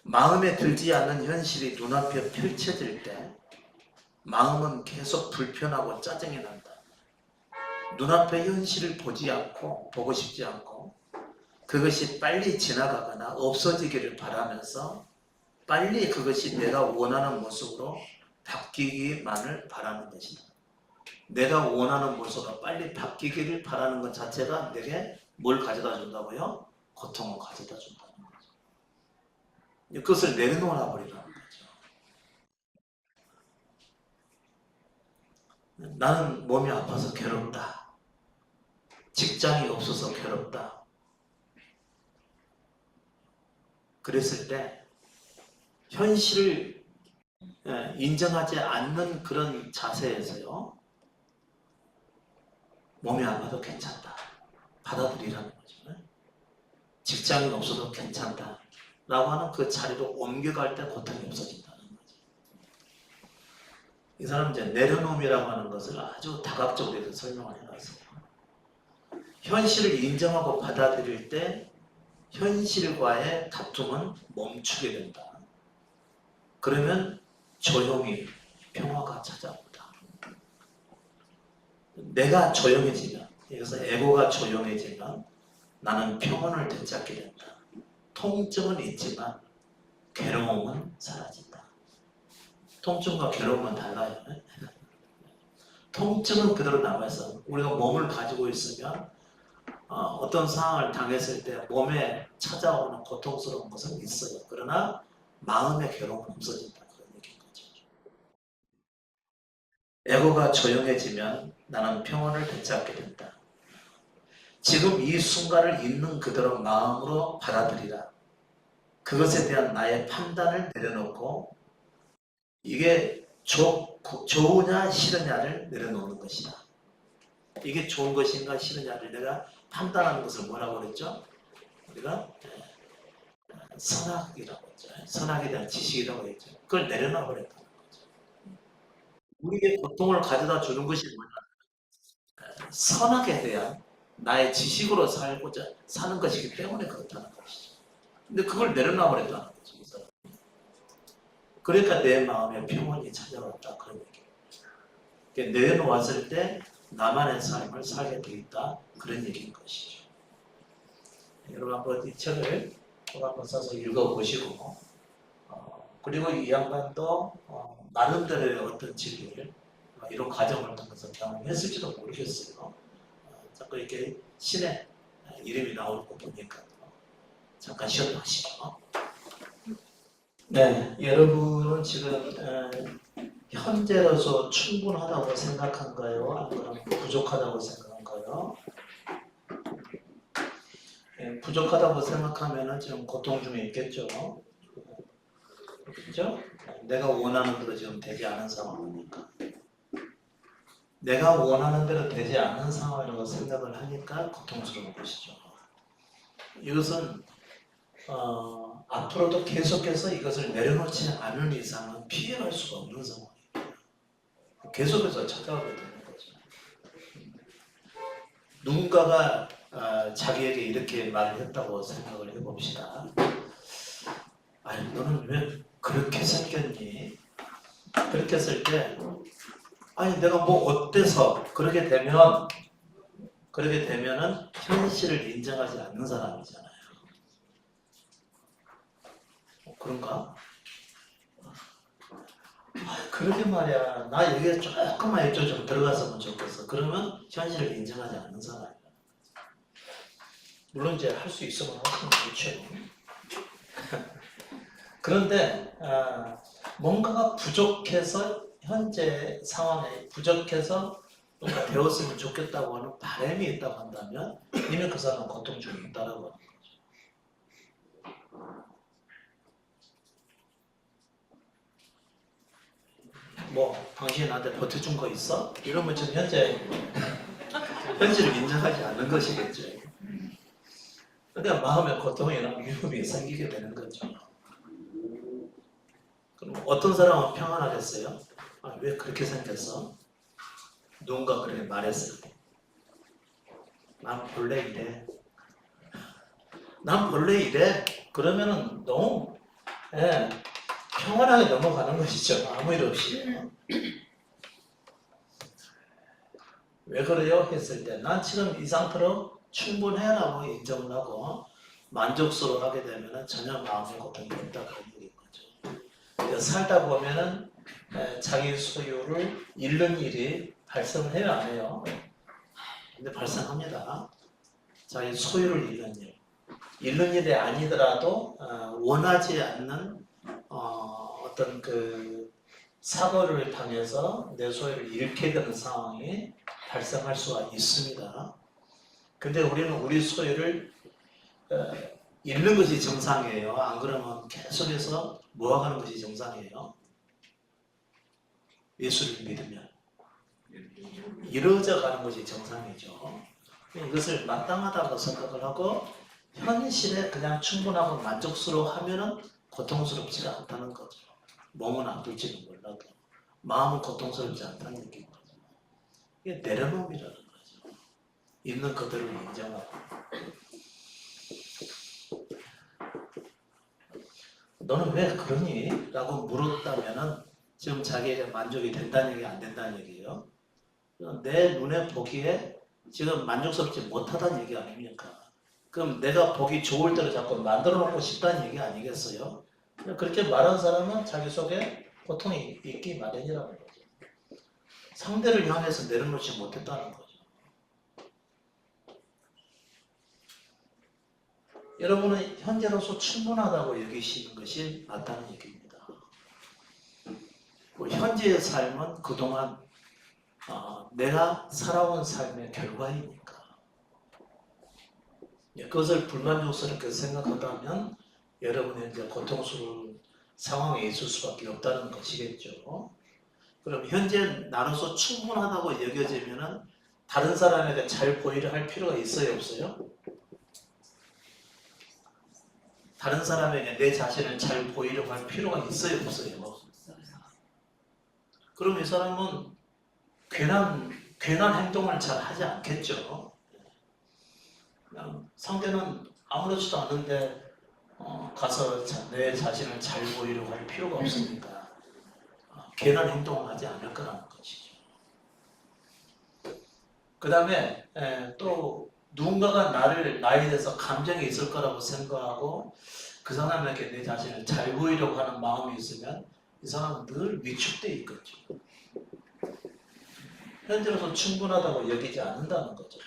마음에 들지 않는 현실이 눈앞에 펼쳐질 때 마음은 계속 불편하고 짜증이 난다. 눈앞의 현실을 보고 싶지 않고 그것이 빨리 지나가거나 없어지기를 바라면서 빨리 그것이 내가 원하는 모습으로 바뀌기만을 바라는 것이다. 내가 원하는 모습으로 빨리 바뀌기를 바라는 것 자체가 내게 뭘 가져다 준다고요? 고통을 가져다 준다는 거죠. 그것을 내려놓아 버리라는 거죠. 나는 몸이 아파서 괴롭다. 직장이 없어서 괴롭다. 그랬을 때 현실을 인정하지 않는 그런 자세에서요. 몸이 아파도 괜찮다. 받아들이라는 거죠. 직장이 없어도 괜찮다. 라고 하는 그 자리로 옮겨갈 때 고통이 없어진다는 거죠. 이 사람은 이제 내려놓음이라고 하는 것을 아주 다각적으로 설명을 해놨어요. 현실을 인정하고 받아들일 때 현실과의 다툼은 멈추게 된다. 그러면 조용히 평화가 찾아온다. 내가 조용해지면, 여기서 에고가 조용해지면 나는 평온을 되찾게 된다. 통증은 있지만 괴로움은 사라진다. 통증과 괴로움은 달라요. 통증은 그대로 남아있어. 우리가 몸을 가지고 있으면 어떤 상황을 당했을 때 몸에 찾아오는 고통스러운 것은 있어요. 그러나 마음의 괴로움은 없어진다. 그런 얘기인 거죠. 에고가 조용해지면 나는 평온을 되찾게 된다. 지금 이 순간을 있는 그대로 마음으로 받아들이라. 그것에 대한 나의 판단을 내려놓고 이게 좋으냐 싫으냐를 내려놓는 것이다. 이게 좋은 것인가 싫으냐를 내가 판단하는 것을 뭐라고 그랬죠? 우리가 선악이라고 했죠. 선악에 대한 지식이라고 했죠. 그걸 내려놔 버렸다는 거죠. 우리에게 고통을 가져다 주는 것이 뭐냐? 선악에 대한 나의 지식으로 살고자 사는 것이기 때문에 그렇다는 것이죠. 근데 그걸 내려놔 버렸다는 거죠. 그러니까 내 마음에 평온이 찾아왔다. 그런 얘기예요. 내려놓았을 때 나만의 삶을 살게 돼 있다. 그런 얘기인 것이죠. 여러분 한번 이 책을 한번 써서 읽어보시고 그리고 이 양반도 나름대로의 어떤 진리를 이런 과정을 통해서 경험했을지도 모르겠어요. 자꾸 이렇게 신의 이름이 나올 거 보니까 잠깐 쉬었다 하시고. 네, 여러분은 지금 현재로서 충분하다고 생각한가요? 아니면 부족하다고 생각한가요? 부족하다고 생각하면 지금 고통 중에 있겠죠. 그렇죠? 내가 원하는 대로 지금 되지 않은 상황이니까. 내가 원하는 대로 되지 않는 상황이라고 생각을 하니까 고통스러운 것이죠. 이것은 앞으로도 계속해서 이것을 내려놓지 않는 이상은 피해갈 수가 없는 상황이에요. 계속해서 찾아오게 되는 거죠. 누군가가 자기에게 이렇게 말을 했다고 생각을 해봅시다. 아니 너는 왜 그렇게 생겼니? 그렇게 했을 때 아니 내가 뭐 어때서 그렇게 되면은 현실을 인정하지 않는 사람이잖아요. 그런가? 그러게 말이야. 나 여기에 조금만 이쪽 좀 들어갔으면 좋겠어. 그러면 현실을 인정하지 않는 사람이야. 물론 이제 할 수 있으면 하면 좋죠. 그런데 뭔가가 부족해서 현재 상황에 부족해서 뭔가 되었으면 좋겠다고 하는 바람이 있다고 한다면 이미 그 사람은 고통 중에 있다라고 하는 거죠. 뭐 당신이 나한테 버텨준 거 있어? 이러면 지금 현실을 인정하지 않는 것이겠죠. 그러니까 마음의 고통이나 위험이 생기게 되는 거죠. 그럼 어떤 사람은 평안하겠어요? 왜 그렇게 생겼어? 누군가 그렇게 말했을 때 난 본래 이래. 난 본래 이래. 그러면은 너무 평안하게 넘어가는 것이죠. 아무 일 없이. 왜 그래요? 했을 때 난 지금 이 상태로 충분해라고 인정을 하고 만족스러워하게 되면 전혀 마음의 고통이 없다 그런 얘기인 거죠. 살다 보면은 자기 소유를 잃는 일이 발생을 해요, 안 해요? 근데 발생합니다. 자기 소유를 잃는 일. 잃는 일이 아니더라도 원하지 않는 어떤 그 사고를 당해서 내 소유를 잃게 되는 상황이 발생할 수가 있습니다. 근데 우리는 우리 소유를 잃는 것이 정상이에요. 안 그러면 계속해서 모아가는 것이 정상이에요. 예수를 믿으면 이루어져 가는 것이 정상이죠. 이것을 마땅하다고 생각을 하고 현실에 그냥 충분하고 만족스러워하면은 고통스럽지가 않다는 거죠. 몸은 아플지는 몰라도 마음은 고통스럽지 않다는 얘기인 거죠. 이게 내려놓음이라는 거죠. 있는 그대로 인정하고. 너는 왜 그러니? 라고 물었다면은 지금 자기에게 만족이 된다는 얘기 안 된다는 얘기예요. 내 눈에 보기에 지금 만족스럽지 못하다는 얘기 아닙니까? 그럼 내가 보기 좋을 대로 자꾸 만들어 놓고 싶다는 얘기 아니겠어요? 그렇게 말하는 사람은 자기 속에 고통이 있기 마련이라는 거죠. 상대를 향해서 내려놓지 못했다는 거죠. 여러분은 현재로서 충분하다고 여기시는 것이 맞다는 얘기입니다. 현재의 삶은 그동안 내가 살아온 삶의 결과이니까. 그것을 불만족스럽게 생각하다면 여러분이 이제 고통스러운 상황에 있을 수밖에 없다는 것이겠죠. 그럼 현재 나로서 충분하다고 여겨지면은 다른 사람에게 잘 보이려 할 필요가 있어요, 없어요? 다른 사람에게 내 자신을 잘 보이려고 할 필요가 있어요, 없어요? 그럼 이 사람은 괜한 행동을 잘 하지 않겠죠. 그냥 상대는 아무렇지도 않은데 가서 내 자신을 잘 보이려고 할 필요가 없으니까 괜한 행동을 하지 않을 거라는 것이죠. 그 다음에 또 누군가가 나에 대해서 감정이 있을 거라고 생각하고 그 사람에게 내 자신을 잘 보이려고 하는 마음이 있으면 이 사람은 늘 위축되어 있겠죠. 현재로서 충분하다고 여기지 않는다는 거죠.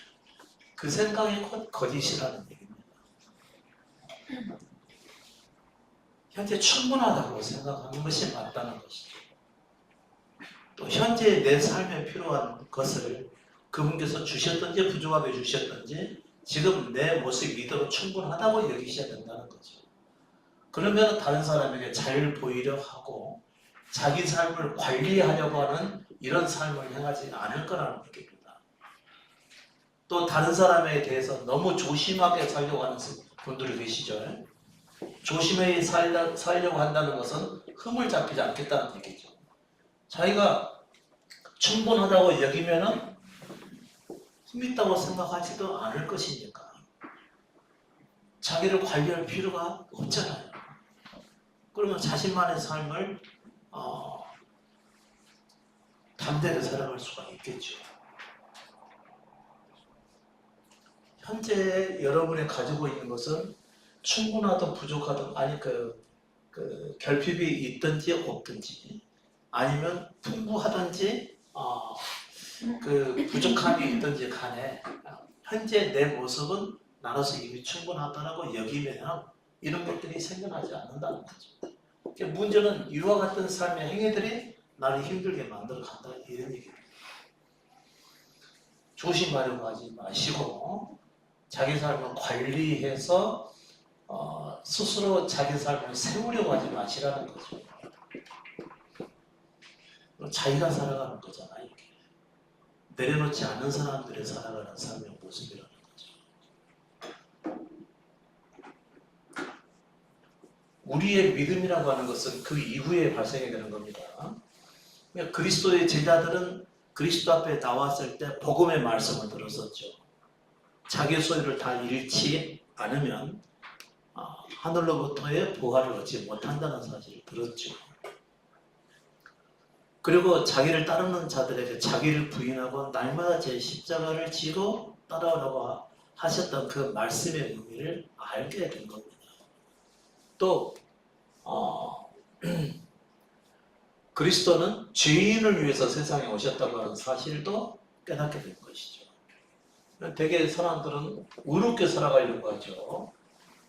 그 생각이 곧 거짓이라는 얘기입니다. 현재 충분하다고 생각하는 것이 맞다는 것이죠. 또 현재 내 삶에 필요한 것을 그분께서 주셨든지 부족하게 주셨든지 지금 내 모습 이대로 충분하다고 여기셔야 된다는 거죠. 그러면 다른 사람에게 잘 보이려 하고 자기 삶을 관리하려고 하는 이런 삶을 행하지 않을 거라는 얘기입니다. 또 다른 사람에 대해서 너무 조심하게 살려고 하는 분들이 계시죠. 조심히 살려고 한다는 것은 흠을 잡히지 않겠다는 얘기죠. 자기가 충분하다고 여기면은 흠 있다고 생각하지도 않을 것이니까 자기를 관리할 필요가 없잖아요. 그러면 자신만의 삶을 담대하게 살아갈 수가 있겠죠. 현재 여러분이 가지고 있는 것은 충분하든 부족하든 아니 그 결핍이 있든지 없든지 아니면 풍부하든지 그 부족함이 있든지 간에 현재 내 모습은 나로서 이미 충분하다고 여기면 이런 것들이 생겨나지 않는다는 거죠. 그러니까 문제는 이와 같은 삶의 행위들이 나를 힘들게 만들어 간다 이런 얘기입니다. 조심하려고 하지 마시고 자기 삶을 관리해서 스스로 자기 삶을 세우려고 하지 마시라는 거죠. 자기가 살아가는 거잖아요. 이게. 내려놓지 않는 사람들이 살아가는 삶의 모습이라는 거죠. 우리의 믿음이라고 하는 것은 그 이후에 발생이 되는 겁니다. 그리스도의 제자들은 그리스도 앞에 나왔을 때 복음의 말씀을 들었었죠. 자기 소유를 다 잃지 않으면 하늘로부터의 보화를 얻지 못한다는 사실을 들었죠. 그리고 자기를 따르는 자들에게 자기를 부인하고 날마다 제 십자가를 지고 따라오라고 하셨던 그 말씀의 의미를 알게 된 겁니다. 또 그리스도는 죄인을 위해서 세상에 오셨다고 하는 사실도 깨닫게 된 것이죠. 되게 사람들은 의롭게 살아가려고 하죠.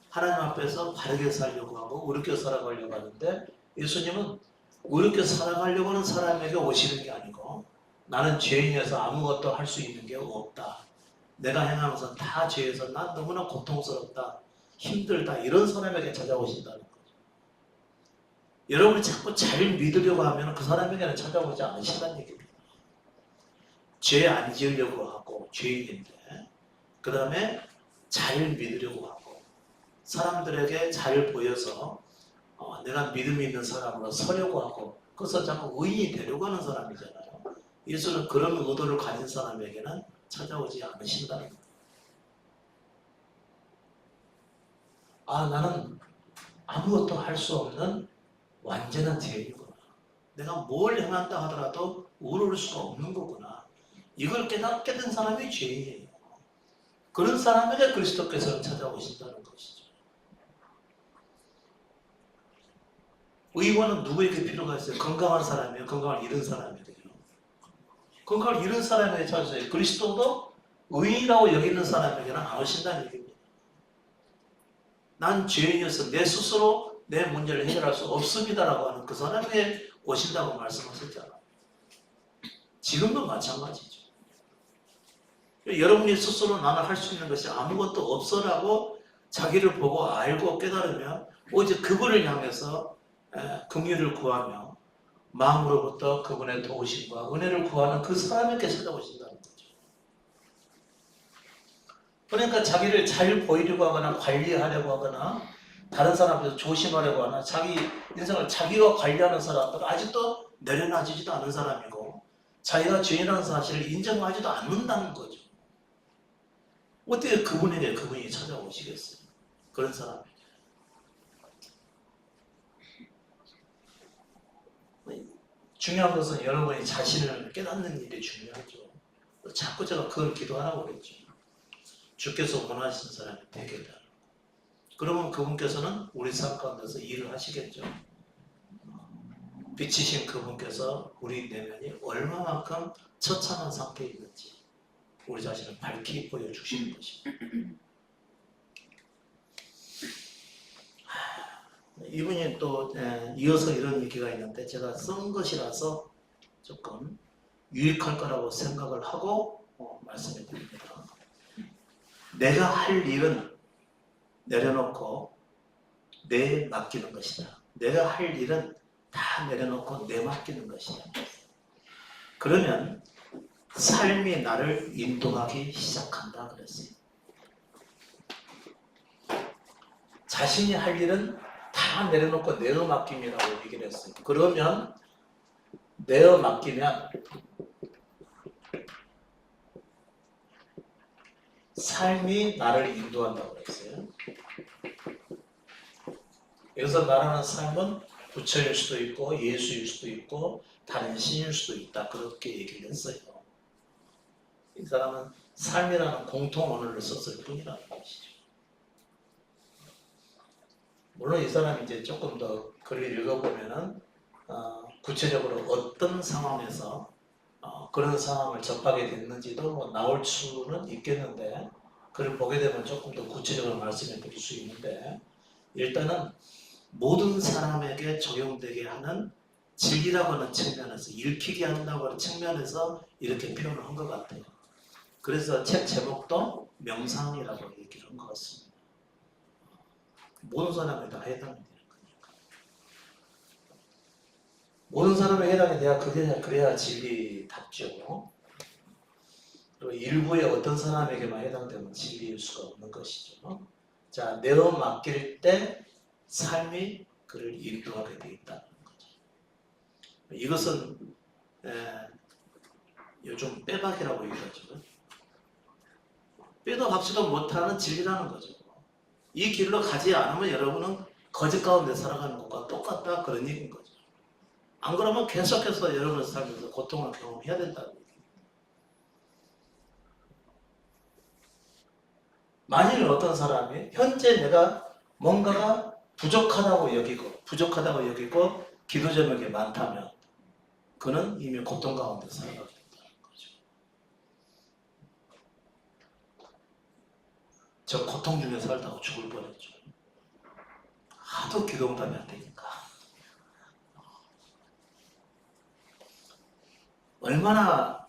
하나님 앞에서 바르게 살려고 하고 의롭게 살아가려고 하는데 예수님은 의롭게 살아가려고 하는 사람에게 오시는 게 아니고 나는 죄인이어서 아무것도 할 수 있는 게 없다. 내가 행하는 것은 다 죄여서 난 너무나 고통스럽다. 힘들다. 이런 사람에게 찾아오신다는 거죠. 여러분이 자꾸 잘 믿으려고 하면 그 사람에게는 찾아오지 않으신다는 얘기입니다. 죄 안 지으려고 하고 죄인인데 그 다음에 잘 믿으려고 하고 사람들에게 잘 보여서 내가 믿음이 있는 사람으로 서려고 하고 그래서 자꾸 의인이 되려고 하는 사람이잖아요. 예수는 그런 의도를 가진 사람에게는 찾아오지 않으신다는 거예요. 나는 아무것도 할 수 없는 완전한 죄인이구나. 내가 뭘 행한다 하더라도 의로울 수가 없는 거구나. 이걸 깨닫게 된 사람이 죄인이에요. 그런 사람에게 그리스도께서는 찾아오신다는 것이죠. 의원은 누구에게 필요가 있어요? 건강한 사람이에요? 건강을 잃은 사람이에요? 건강을 잃은 사람에게 찾아오세요. 그리스도도 의인이라고 여기는 사람에게는 안 오신다는 얘기입니다. 난 죄인이어서 내 스스로 내 문제를 해결할 수 없습니다라고 하는 그 사람에게 오신다고 말씀하셨잖아요. 지금도 마찬가지죠. 여러분이 스스로 나는 할 수 있는 것이 아무것도 없어라고 자기를 보고 알고 깨달으면 오직 그분을 향해서 긍휼을 구하며 마음으로부터 그분의 도우심과 은혜를 구하는 그 사람에게 찾아오신다는 거죠. 그러니까 자기를 잘 보이려고 하거나 관리하려고 하거나 다른 사람들도 조심하려고 하나 자기 인생을 자기가 관리하는 사람들은 아직도 내려놔지지도 않은 사람이고 자기가 죄인이라는 사실을 인정하지도 않는다는 거죠. 어떻게 그분이 찾아오시겠어요? 그런 사람에게. 중요한 것은 여러분이 자신을 깨닫는 일이 중요하죠. 자꾸 제가 그걸 기도하라고 그랬죠. 주께서 원하시는 사람이 되게 해달라고. 그러면 그분께서는 우리 삶 가운데서 일을 하시겠죠. 빛이신 그분께서 우리 내면이 얼마만큼 처참한 상태에 있는지 우리 자신을 밝히 보여주시는 것입니다. 이분이 또 이어서 이런 얘기가 있는데 제가 쓴 것이라서 조금 유익할 거라고 생각을 하고 말씀해 드립니다. 내가 할 일은 내려놓고 내 맡기는 것이다. 내가 할 일은 다 내려놓고 내 맡기는 것이다. 그러면 삶이 나를 인도하기 시작한다 그랬어요. 자신이 할 일은 다 내려놓고 내어 맡김이라고 얘기를 했어요. 그러면 내어 맡기면 삶이 나를 인도한다고 그랬어요. 여기서 말하는 삶은 부처일 수도 있고 예수일 수도 있고 다른 신일 수도 있다. 그렇게 얘기를 했어요. 이 사람은 삶이라는 공통 언어를 썼을 뿐이라는 것이죠. 물론 이 사람이 이제 조금 더 글을 읽어보면은 구체적으로 어떤 상황에서 그런 상황을 접하게 됐는지도 뭐 나올 수는 있겠는데 글을 보게 되면 조금 더 구체적으로 말씀해 드릴 수 있는데 일단은 모든 사람에게 적용되게 하는 진리라고 하는 측면에서 읽히게 한다고 하는 측면에서 이렇게 표현을 한 것 같아요. 그래서 책 제목도 명상이라고 얘기를 한 것 같습니다. 모든 사람에 다 해당이 되는 거니까. 모든 사람에 해당이 돼야 그래야 진리답죠. 그리고 일부의 어떤 사람에게만 해당되면 진리일 수가 없는 것이죠. 자, 내어 맡길 때 삶이 그를 인도하게 되어 있다는 거죠. 이것은 요즘 빼박이라고 얘기하죠. 빼도 박지도 못하는 진리라는 거죠. 이 길로 가지 않으면 여러분은 거짓 가운데 살아가는 것과 똑같다 그런 얘기인 거죠. 안 그러면 계속해서 여러분의 삶에서 고통을 경험해야 된다는 얘기입니다. 만일 어떤 사람이 현재 내가 뭔가가 부족하다고 여기고 기도 제목이 많다면 그는 이미 고통 가운데 살아가게 된다는 거죠. 저 고통 중에 살다가 죽을 뻔했죠. 하도 기도응답이 안 되니까. 얼마나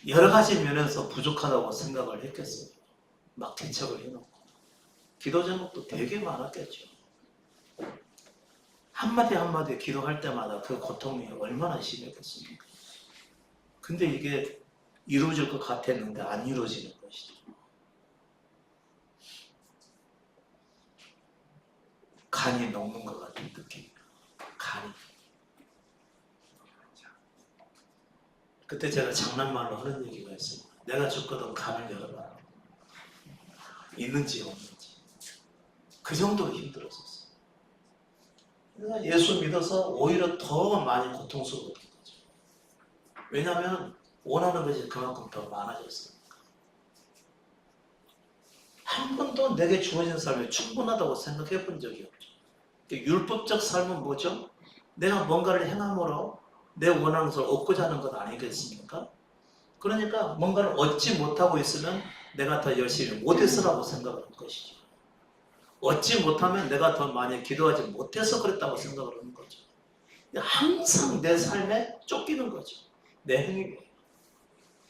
여러 가지 면에서 부족하다고 생각을 했겠어요. 막 대책을 해놓고. 기도 제목도 되게 많았겠죠. 한마디 한마디 기도할 때마다 그 고통이 얼마나 심했겠습니까? 근데 이게 이루어질 것 같았는데 안 이루어지는 것이죠. 간이 녹는 것 같은 느낌. 간이. 그때 제가 장난말로 하는 얘기가 있어요. 내가 죽거든 간을 열어봐라. 있는지 없는지. 그 정도로 힘들었었어요. 그러니까 예수 믿어서 오히려 더 많이 고통스러웠던 거죠. 왜냐하면 원하는 것이 그만큼 더 많아졌으니까. 한 번도 내게 주어진 삶이 충분하다고 생각해 본 적이 없죠. 율법적 삶은 뭐죠? 내가 뭔가를 행함으로 내 원하는 것을 얻고자 하는 것 아니겠습니까? 그러니까 뭔가를 얻지 못하고 있으면 내가 더 열심히 못했으라고 생각을 한 것이죠. 얻지 못하면 내가 더 많이 기도하지 못해서 그랬다고 생각을 하는 거죠. 항상 내 삶에 쫓기는 거죠. 내 행위예요.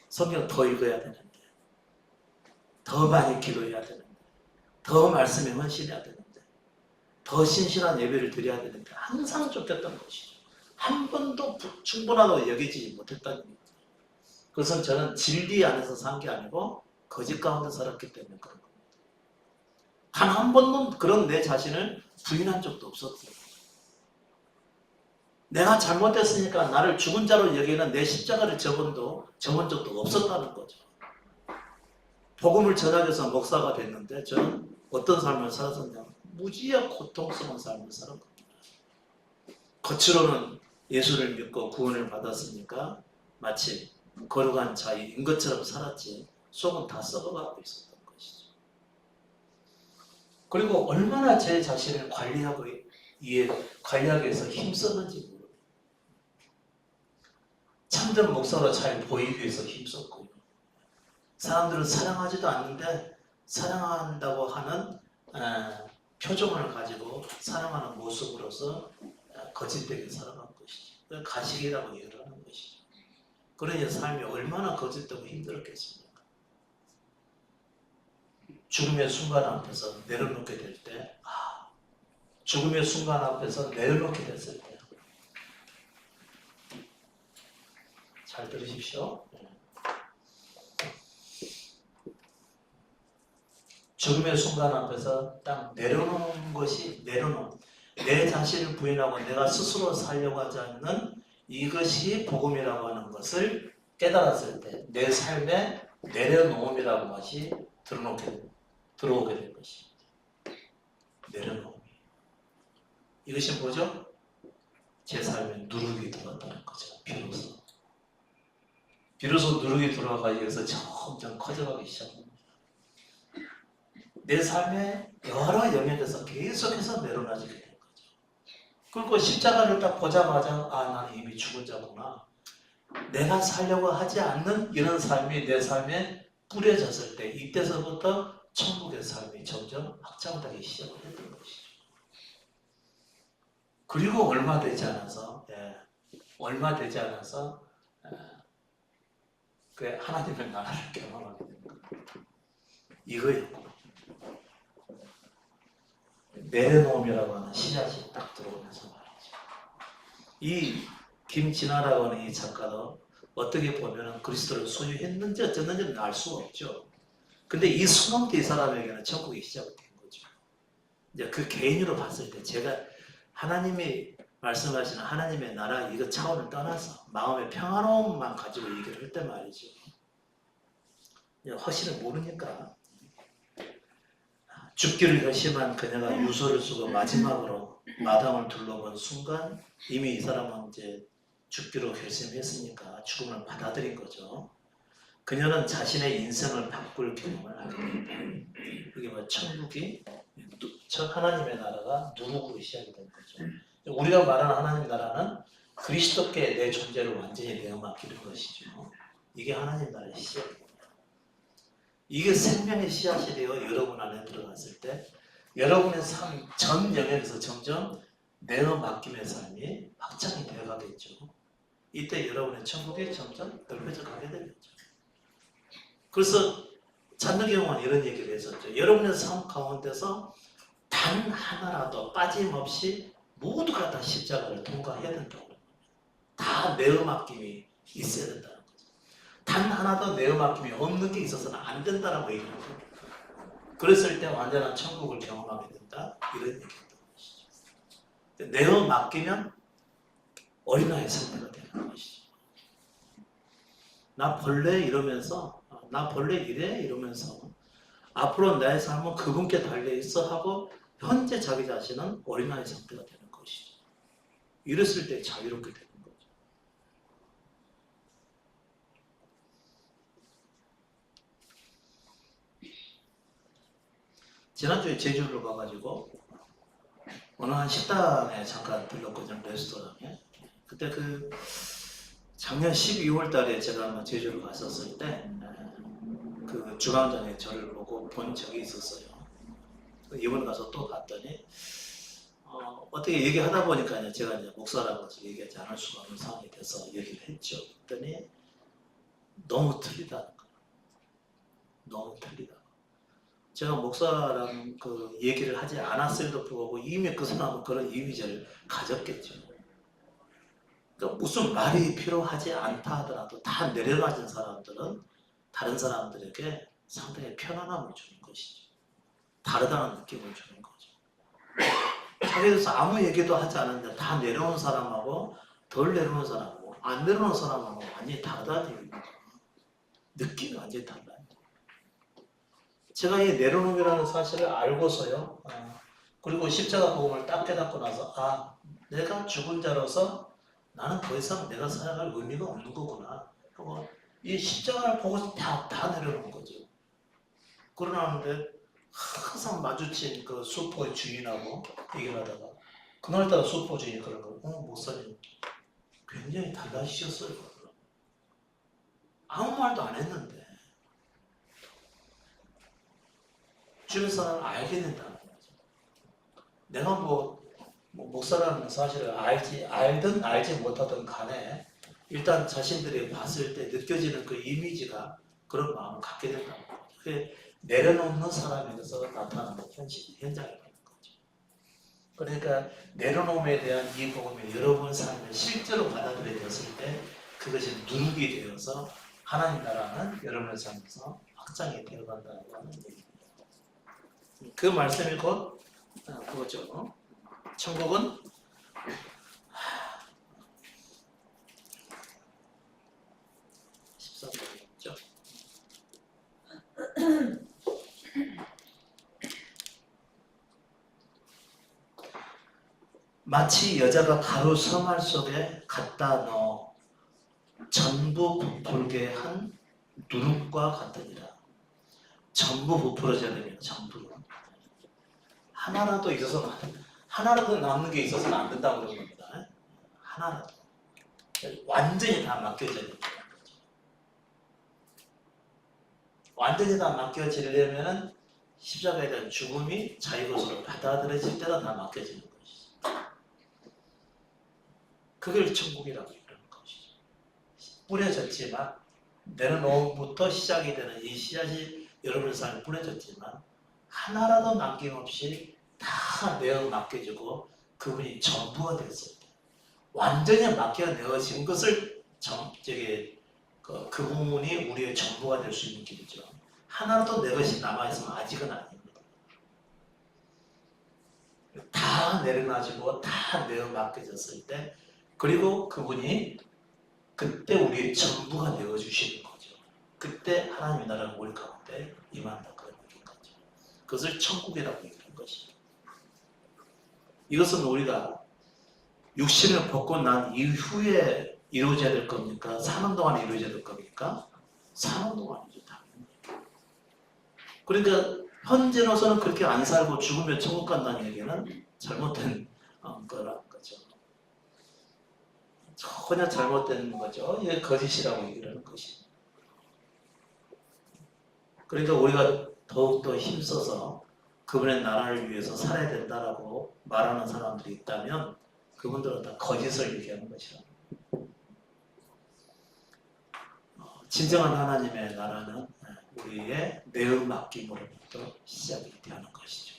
성경 더 읽어야 되는데, 더 많이 기도해야 되는데, 더 말씀에 헌신해야 되는데, 더 신실한 예배를 드려야 되는데 항상 쫓겼던 것이죠. 한 번도 충분하다고 여기지 못했다는 겁니다. 그것은 저는 진리 안에서 산 게 아니고 거짓 가운데 살았기 때문에 그런 겁니다. 한 번도 그런 내 자신을 부인한 적도 없었어요. 내가 잘못했으니까 나를 죽은 자로 여기는 내 십자가를 접은 적도 없었다는 거죠. 복음을 전하면서 목사가 됐는데 저는 어떤 삶을 살았었냐, 무지하게 고통스러운 삶을 살은 겁니다. 겉으로는 예수를 믿고 구원을 받았으니까 마치 거룩한 자인 것처럼 살았지 속은 다 썩어가고 있었던 것이죠. 그리고 얼마나 제 자신을 관리하기 위해서 힘썼는지 모릅니다. 참된 목사로 잘 보이기 위해서 힘썼고요. 사람들은 사랑하지도 않는데 사랑한다고 하는 표정을 가지고 사랑하는 모습으로서 거짓되게 살아간 것이죠. 가식이라고 얘기를 하는 것이죠. 그러니 삶이 얼마나 거짓되고 힘들었겠습니까? 죽음의 순간 앞에서 내려놓게 될 때, 죽음의 순간 앞에서 내려놓게 됐을 때, 잘 들으십시오. 죽음의 순간 앞에서 딱 내려놓은 것이 내 자신을 부인하고 내가 스스로 살려고 하지 않는 이것이 복음이라고 하는 것을 깨달았을 때 내 삶에 내려놓음이라는 것이 들어오게 된 것입니다. 내려놓음이. 이것이 뭐죠? 제 삶에 누룩이 들어왔다는 거죠. 비로소 누룩이 들어가기 위해서 점점 커져가기 시작합니다. 내 삶의 여러 영역에서 계속해서 내려놔지게 된 거죠. 그리고 십자가를 딱 보자마자 나는 이미 죽은 자구나. 내가 살려고 하지 않는 이런 삶이 내 삶에 뿌려졌을 때 이때서부터 천국의 삶이 점점 확장되기 시작을 했던 것이죠. 그리고 얼마 되지 않아서 그 하나님의 나라를 경험하게 된 거예요. 이거였고 내려놓음이라고 하는 씨앗이 딱 들어오면서 말이죠. 이 김진아라고 하는 이 작가도 어떻게 보면 그리스도를 소유했는지 어쨌는지는 알 수가 없죠. 근데 이 순간부터 이 사람에게는 천국이 시작이 된 거죠. 이제 그 개인으로 봤을 때 제가 하나님이 말씀하시는 하나님의 나라 이거 차원을 떠나서 마음의 평안함만 가지고 얘기를 할 때 말이죠. 허실을 모르니까 죽기를 결심한 그녀가 유서를 쓰고 마지막으로 마당을 둘러본 순간 이미 이 사람은 이제 죽기로 결심했으니까 죽음을 받아들인 거죠. 그녀는 자신의 인생을 바꿀 경험을 하게 됩니다. 그게 뭐 천국이 하나님의 나라가 누룩으로 시작이 된 거죠. 우리가 말하는 하나님의 나라는 그리스도께 내 존재를 완전히 내어 맡기는 것이죠. 이게 하나님 나라의 씨앗입니다. 이게 생명의 씨앗이 되어 여러분 안에 들어갔을 때 여러분의 삶 전 영역에서 점점 내어 맡김의 삶이 확장이 되어 가겠죠. 이때 여러분의 천국이 점점 넓혀져 가게 되겠죠. 그래서 잔느 경우는 이런 얘기를 했었죠. 여러분의 삶 가운데서 단 하나라도 빠짐없이 모두가 다 십자가를 통과해야 된다고. 다 내어 맡김이 있어야 된다는 거죠. 단 하나도 내어 맡김이 없는 게 있어서는 안 된다라고 얘기하죠. 그랬을 때 완전한 천국을 경험하게 된다. 이런 얘기했던 것이죠. 내어 맡기면 어린아이 상태가 되는 것이죠. 나 벌레 이러면서 나 벌레 이래 이러면서 앞으로 나의 삶은 그분께 달려있어 하고 현재 자기 자신은 어린아이 상태가 되는 것이죠. 이랬을 때 자유롭게 되는 거죠. 지난주에 제주를 가가지고 어느 한 식당에 잠깐 들렀거든요. 레스토랑에. 그때 그 작년 12월 달에 제가 제주를 갔었을 때 그 주방장이 저를 보고 본 적이 있었어요. 이번에 가서 또 봤더니 어떻게 얘기하다 보니까 제가 이제 목사라고 해서 얘기하지 않을 수가 없는 상황이 돼서 얘기를 했죠. 그랬더니 너무 틀리다는 거예요. 너무 틀리다. 제가 목사라는 그 얘기를 하지 않았음에도 불구하고 이미 그 사람은 그런 이미지를 가졌겠죠. 그러니까 무슨 말이 필요하지 않다 하더라도 다 내려가진 사람들은 다른 사람들에게 상당히 편안함을 주는 것이죠. 다르다는 느낌을 주는 거죠. 자기에서 아무 얘기도 하지 않았는데 다 내려온 사람하고 덜 내려온 사람하고 안 내려온 사람하고 완전히 다르다는 얘기입니다. 느낌이 완전히 달라요. 제가 이 내려놓음이라는 사실을 알고서요. 그리고 십자가 복음을 딱 깨닫고 나서 내가 죽은 자로서 나는 더 이상 내가 살아갈 의미가 없는 거구나. 그리고 이 십자가를 보고 다 내려놓은 거죠. 그러는데 항상 마주친 그 수포의 주인하고 얘기를 하다가 그날따라 수포 주인이 그런 거 목사님 굉장히 달라지셨어요. 아무 말도 안 했는데 주변 사람을 알게 된다는 거죠. 내가 목사라는 사실을 알든 알지 못하든 간에 일단 자신들이 봤을 때 느껴지는 그 이미지가 그런 마음을 갖게 된다는 거죠. 그게 내려놓는 사람에게서 나타나는 현장이라는 거죠. 그러니까 내려놓음에 대한 이 복음이 여러분 삶에 실제로 받아들여졌을 때 그것이 누룩이 되어서 하나님 나라는 여러분의 삶에서 확장이 되어간다는 얘기입니다. 그 말씀이 곧 그거죠. 천국은 13절이었죠. 마치 여자가 가루 서말 속에 갖다 넣어 전부 부풀게 한 누룩과 같으니라. 전부 부풀어져야 됩니다. 전부. 하나라도 있어서 하나라도 남는 게 있어서는 안 된다고 그런 겁니다. 하나라도 완전히 다 맡겨져야 됩니다. 완전히 다 맡겨지려면 십자가에 대한 죽음이 자유로서 받아들여질 때가 다 맡겨지는 것이죠. 그걸 천국이라고 이러는 것이죠. 뿌려졌지만 내려놓음부터 시작이 되는 이 씨앗이 여러분의 삶에 뿌려졌지만 하나라도 남김없이 다 내어 맡겨지고 그분이 전부가 됐을 때 완전히 맡겨내어진 것을 그 부분이 우리의 전부가 될 수 있는 길이죠. 하나라도 내 것이 남아있으면 아직은 아닙니다. 다 내려놔지고 다 내어 맡겨졌을 때 그리고 그분이 그때 우리의 전부가 되어주시는 거죠. 그때 하나님의 나라가 우리 가운데 임한다 그런 얘기인 거죠. 그것을 천국이라고 얘기하는 것이죠. 이것은 우리가 육신을 벗고 난 이후에 이루어져야 될 겁니까? 사는 동안에 이루어져야 될 겁니까? 사는 동안이죠. 그러니까 현재로서는 그렇게 안 살고 죽으면 천국 간다는 얘기는 잘못된 거라는 거죠. 전혀 잘못된 거죠. 이게 거짓이라고 얘기를 하는 것이. 그러니까 우리가 더욱더 힘써서 그분의 나라를 위해서 살아야 된다라고 말하는 사람들이 있다면 그분들은 다 거짓을 얘기하는 것이라. 진정한 하나님의 나라는 우리의 내음 맡김으로부터 시작이 되는 것이죠.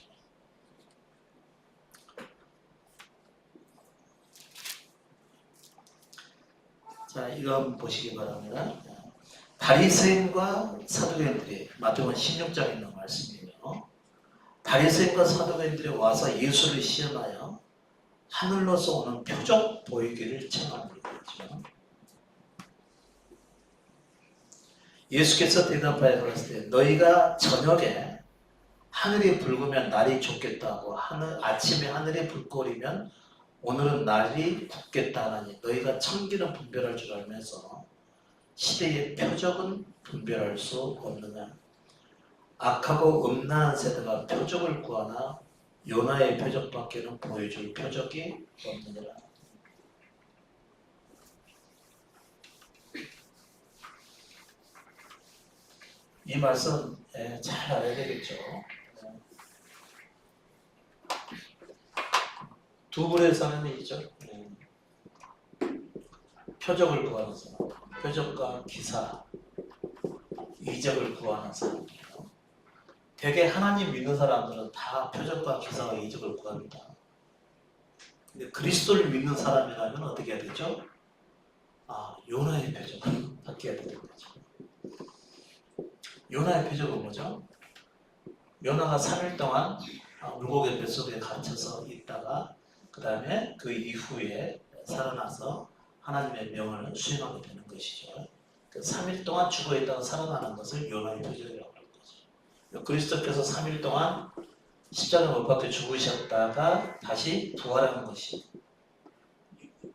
자, 이거 한번 보시기 바랍니다. 바리새인과 사두개인들이 마태복음 16장에 있는 말씀이에요. 바리새인과 사두개인들이 와서 예수를 시험하여 하늘로서 오는 표적 보이기를 청하는 거죠. 예수께서 대답하여 그랬을 때 너희가 저녁에 하늘이 붉으면 날이 좋겠다고 아침에 하늘이 붉거리면 오늘은 날이 붓겠다 하니 너희가 천기는 분별할 줄 알면서 시대의 표적은 분별할 수 없느냐. 악하고 음란한 세대가 표적을 구하나 요나의 표적밖에는 보여줄 표적이 없느니라. 이 말씀 잘 알아야 되겠죠. 두 불의 사람이죠. 표적을 구하는 사람, 표적과 기사, 이적을 구하는 사람이에요. 대개 하나님 믿는 사람들은 다 표적과 기사와 이적을 구합니다. 근데 그리스도를 믿는 사람이라면 어떻게 해야 되죠? 요나의 표적을 받게 해야 되는 거죠. 요나의 표적은 뭐죠? 요나가 3일 동안 물고기 뱃속에 갇혀서 있다가 그 다음에 그 이후에 살아나서 하나님의 명을 수행하게 되는 것이죠. 3일 동안 죽어있다가 살아나는 것을 요나의 표적이라고 하는 거죠. 그리스도께서 3일 동안 십자가 못 박혀 죽으셨다가 다시 부활하는 것이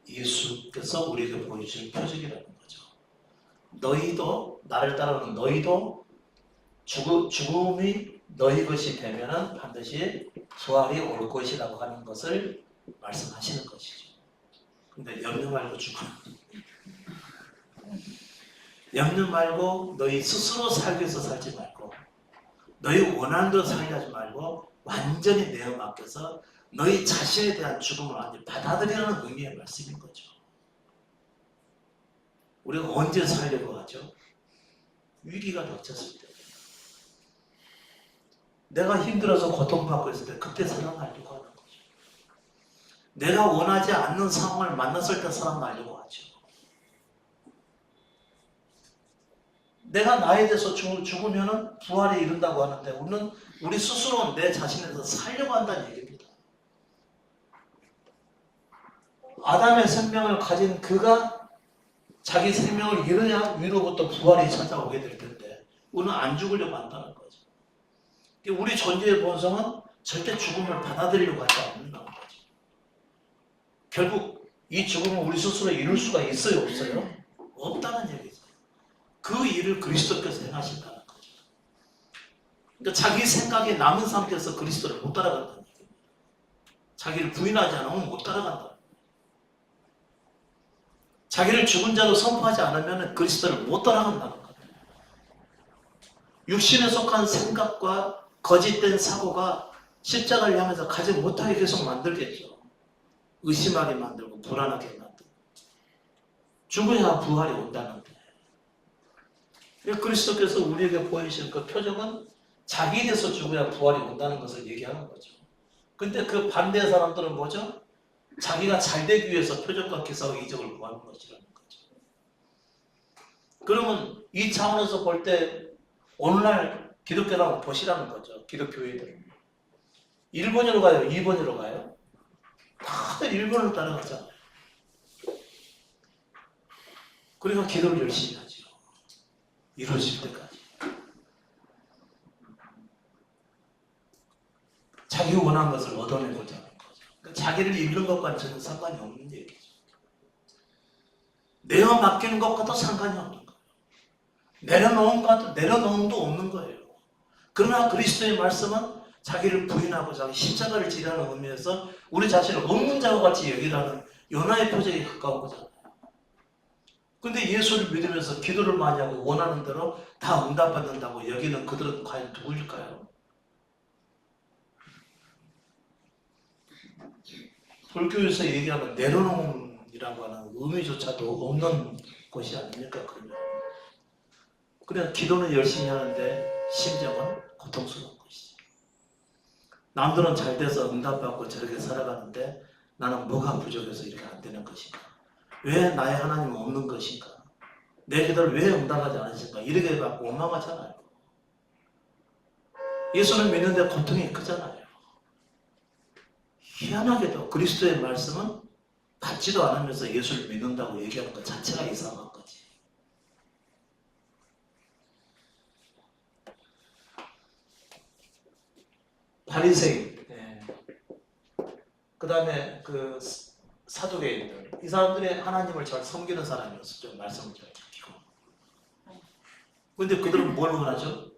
예수께서 우리에게 보여주실 표적이라는 거죠. 너희도 나를 따르는 너희도 죽음이 너희 것이 되면은 반드시 부활이 올 것이라고 하는 것을 말씀하시는 것이죠. 근데 염려 말고 죽어. 염려 말고 너희 스스로 살기 위해서 살지 말고 너희 원하는 대로 살게 하지 말고 완전히 내어 맡겨서 너희 자신에 대한 죽음을 완전히 받아들이라는 의미의 말씀인 거죠. 우리가 언제 살려고 하죠? 위기가 닥쳤을 때. 내가 힘들어서 고통받고 있을 때 그때 살아나려고 하는 거죠. 내가 원하지 않는 상황을 만났을 때 살아나려고 하죠. 내가 나에 대해서 죽으면 부활에 이른다고 하는데 우리는 우리 스스로 내 자신에 대해서 살려고 한다는 얘기입니다. 아담의 생명을 가진 그가 자기 생명을 잃으냐 위로부터 부활이 찾아오게 될 텐데 우리는 안 죽으려고 한다는 거죠. 우리 존재의 본성은 절대 죽음을 받아들이려고 하지 않는다는 거죠. 결국 이 죽음을 우리 스스로 이룰 수가 있어요? 없어요? 없다는 얘기죠. 그 일을 그리스도께서 행하신다는 거죠. 그러니까 자기 생각에 남은 상태에서 그리스도를 못 따라간다는 얘기입니다. 자기를 부인하지 않으면 못 따라간다. 자기를 죽은 자로 선포하지 않으면 그리스도를 못 따라간다는 거예요. 육신에 속한 생각과 거짓된 사고가 십자가를 향해서 가지 못하게 계속 만들겠죠. 의심하게 만들고 불안하게 만들고 죽어야 부활이 온다는데 그리스도께서 우리에게 보이신 그 표적은 자기에 대해서 죽어야 부활이 온다는 것을 얘기하는 거죠. 근데 그 반대의 사람들은 뭐죠? 자기가 잘 되기 위해서 표적과 기사와 이적을 구하는 것이라는 거죠. 그러면 이 차원에서 볼 때 오늘날 기독교라고 보시라는 거죠. 기독교회들. 1번으로 가요? 2번으로 가요? 다들 1번을 따라가잖아요. 그러니까 기도를 열심히 하죠. 이루어질 때까지. 자기 원하는 것을 얻어내고자 하는 거죠. 그러니까 자기를 잃는 것과는 전혀 상관이 없는 얘기죠. 내어 맡기는 것과도 상관이 없는 거예요. 내려놓음도 없는 거예요. 그러나 그리스도의 말씀은 자기를 부인하고 자기 십자가를 지라는 의미에서 우리 자신을 없는 자와 같이 여기라는 요나의 표적에 가까운 거잖아요. 근데 예수를 믿으면서 기도를 많이 하고 원하는 대로 다 응답받는다고 여기는 그들은 과연 누구일까요? 불교에서 얘기하는 내려놓음이라고 하는 의미조차도 없는 것이 아닙니까? 그러면 그냥 기도는 열심히 하는데 심정은 고통스러운 것이죠. 남들은 잘 돼서 응답받고 저렇게 살아가는데 나는 뭐가 부족해서 이렇게 안 되는 것인가? 왜 나의 하나님은 없는 것인가? 내 기도를 왜 응답하지 않으실까? 이렇게 갖고 원망하잖아요. 예수를 믿는데 고통이 크잖아요. 희한하게도 그리스도의 말씀은 받지도 않으면서 예수를 믿는다고 얘기하는 것 자체가 이상한 거지. 바리새인, 그 다음에 그 사두개인들, 이 사람들이 하나님을 잘 섬기는 사람이었었죠. 말씀을 잘 지키고. 근데 그들은 뭘 원하죠?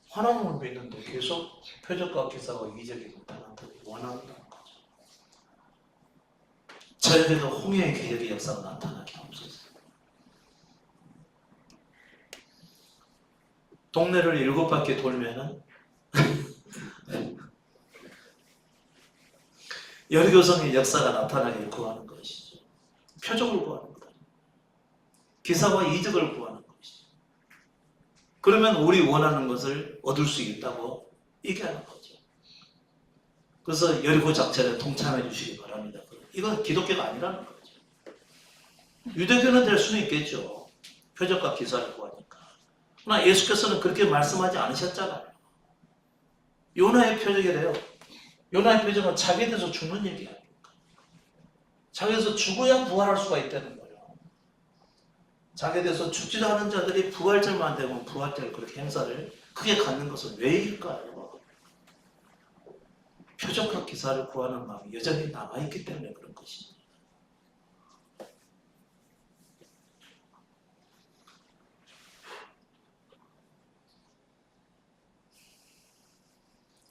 하나님을 믿는데 계속 표적과 기사와 이적이 나타나는 원한다는 거죠. 저에게도 홍해의 기적의 역사가 나타나게 없었어요. 동네를 7바퀴 돌면은 여리고성의 역사가 나타나길 구하는 것이죠. 표적을 구하는 거다. 기사와 이적을 구하는 것이죠. 그러면 우리 원하는 것을 얻을 수 있다고 얘기하는 거죠. 그래서 여리고 작전에 동참해 주시기 바랍니다. 이건 기독교가 아니라는 거죠. 유대교는 될 수는 있겠죠. 표적과 기사를 구하니까. 그러나 예수께서는 그렇게 말씀하지 않으셨잖아요. 요나의 표적이래요. 요나의 표적은 자기에 대해서 죽는 얘기 아닙니까? 자기에 대해서 죽어야 부활할 수가 있다는 거예요. 자기에 대해서 죽지도 않은 자들이 부활절만 되면 부활절 그렇게 행사를 크게 갖는 것은 왜일까요? 표적과 기사를 구하는 마음이 여전히 남아있기 때문에 그런 것입니다.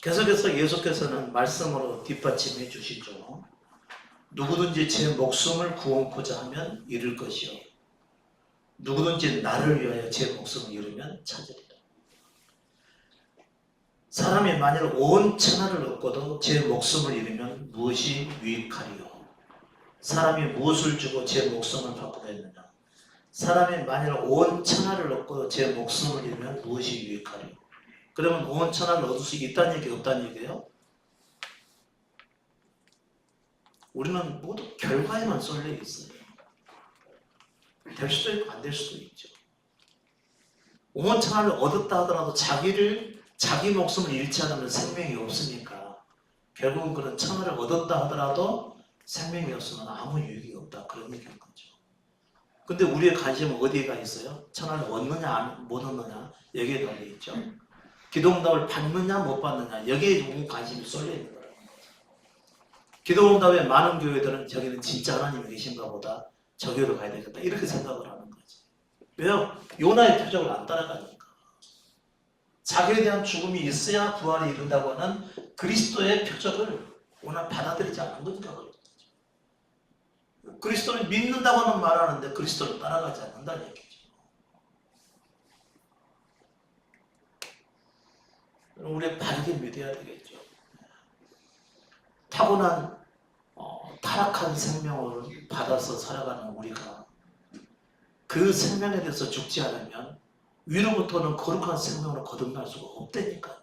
계속해서 예수께서는 말씀으로 뒷받침해 주시죠. 누구든지 제 목숨을 구원코자 하면 잃을 것이요 누구든지 나를 위하여 제 목숨을 잃으면 찾으리라. 사람이 만일 온 천하를 얻고도 제 목숨을 잃으면 무엇이 유익하리요? 사람이 무엇을 주고 제 목숨을 바꾸겠느냐? 사람이 만일 온 천하를 얻고도 제 목숨을 잃으면 무엇이 유익하리요? 그러면 온 천하를 얻을 수 있다는 얘기 없다는 얘기예요? 우리는 모두 결과에만 쏠려 있어요. 될 수도 있고 안 될 수도 있죠. 온 천하를 얻었다 하더라도 자기 목숨을 잃지 않으면 생명이 없으니까 결국은 그런 천하를 얻었다 하더라도 생명이 없으면 아무 유익이 없다. 그런 얘기인 거죠. 근데 우리의 관심은 어디에 가 있어요? 천하를 얻느냐 못 얻느냐 여기에 달려 있죠. 기도응답을 받느냐 못 받느냐 여기에 너무 관심이 쏠려 있는 거예요. 기도응답에 많은 교회들은 저기는 진짜 하나님이 계신가 보다 저 교회로 가야 되겠다 이렇게 생각을 하는 거지. 왜요? 요나의 표적을 안 따라가니까. 자기에 대한 죽음이 있어야 부활이 이룬다고 하는 그리스도의 표적을 워낙 받아들이지 않는 거니까 그런 거죠. 그리스도를 믿는다고는 말하는데 그리스도를 따라가지 않는다는 얘기죠. 우리 바르게 믿어야 되겠죠. 타고난 타락한 생명을 받아서 살아가는 우리가 그 생명에 대해서 죽지 않으면 위로부터는 거룩한 생명으로 거듭날 수가 없다니까.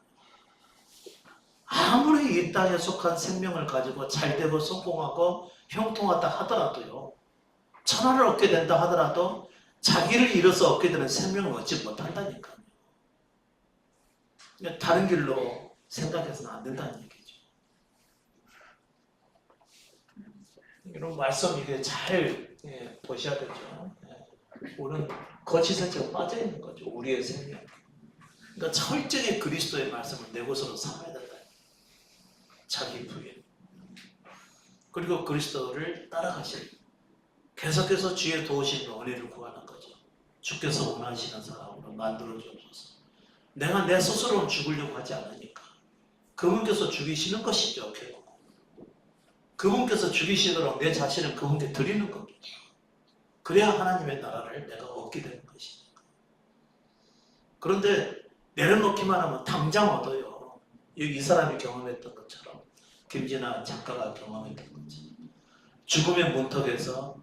아무리 이 땅에 속한 생명을 가지고 잘되고 성공하고 형통하다 하더라도요, 천하를 얻게 된다 하더라도 자기를 잃어서 얻게 되는 생명을 얻지 못한다니까요. 다른 길로 생각해서는 안 된다는 얘기죠. 이런 말씀 이게 잘 보셔야 되죠. 우리는 거짓에 지금 빠져 있는 거죠. 우리의 생명. 그러니까 철저히 그리스도의 말씀을 내 것으로 삼아야 된다. 자기 부인. 그리고 그리스도를 따라가실. 계속해서 주의 도우신 은혜를 구하는 거죠. 주께서 원하시는 사람으로 만들어 주옵소서. 내가 내 스스로는 죽으려고 하지 않으니까 그분께서 죽이시는 것이죠. 결국 그분께서 죽이시도록 내 자신을 그분께 드리는 겁니다. 그래야 하나님의 나라를 내가 얻게 되는 것이니까. 그런데 내려놓기만 하면 당장 얻어요. 이 사람이 경험했던 것처럼, 김진아 작가가 경험했던 거지. 죽음의 문턱에서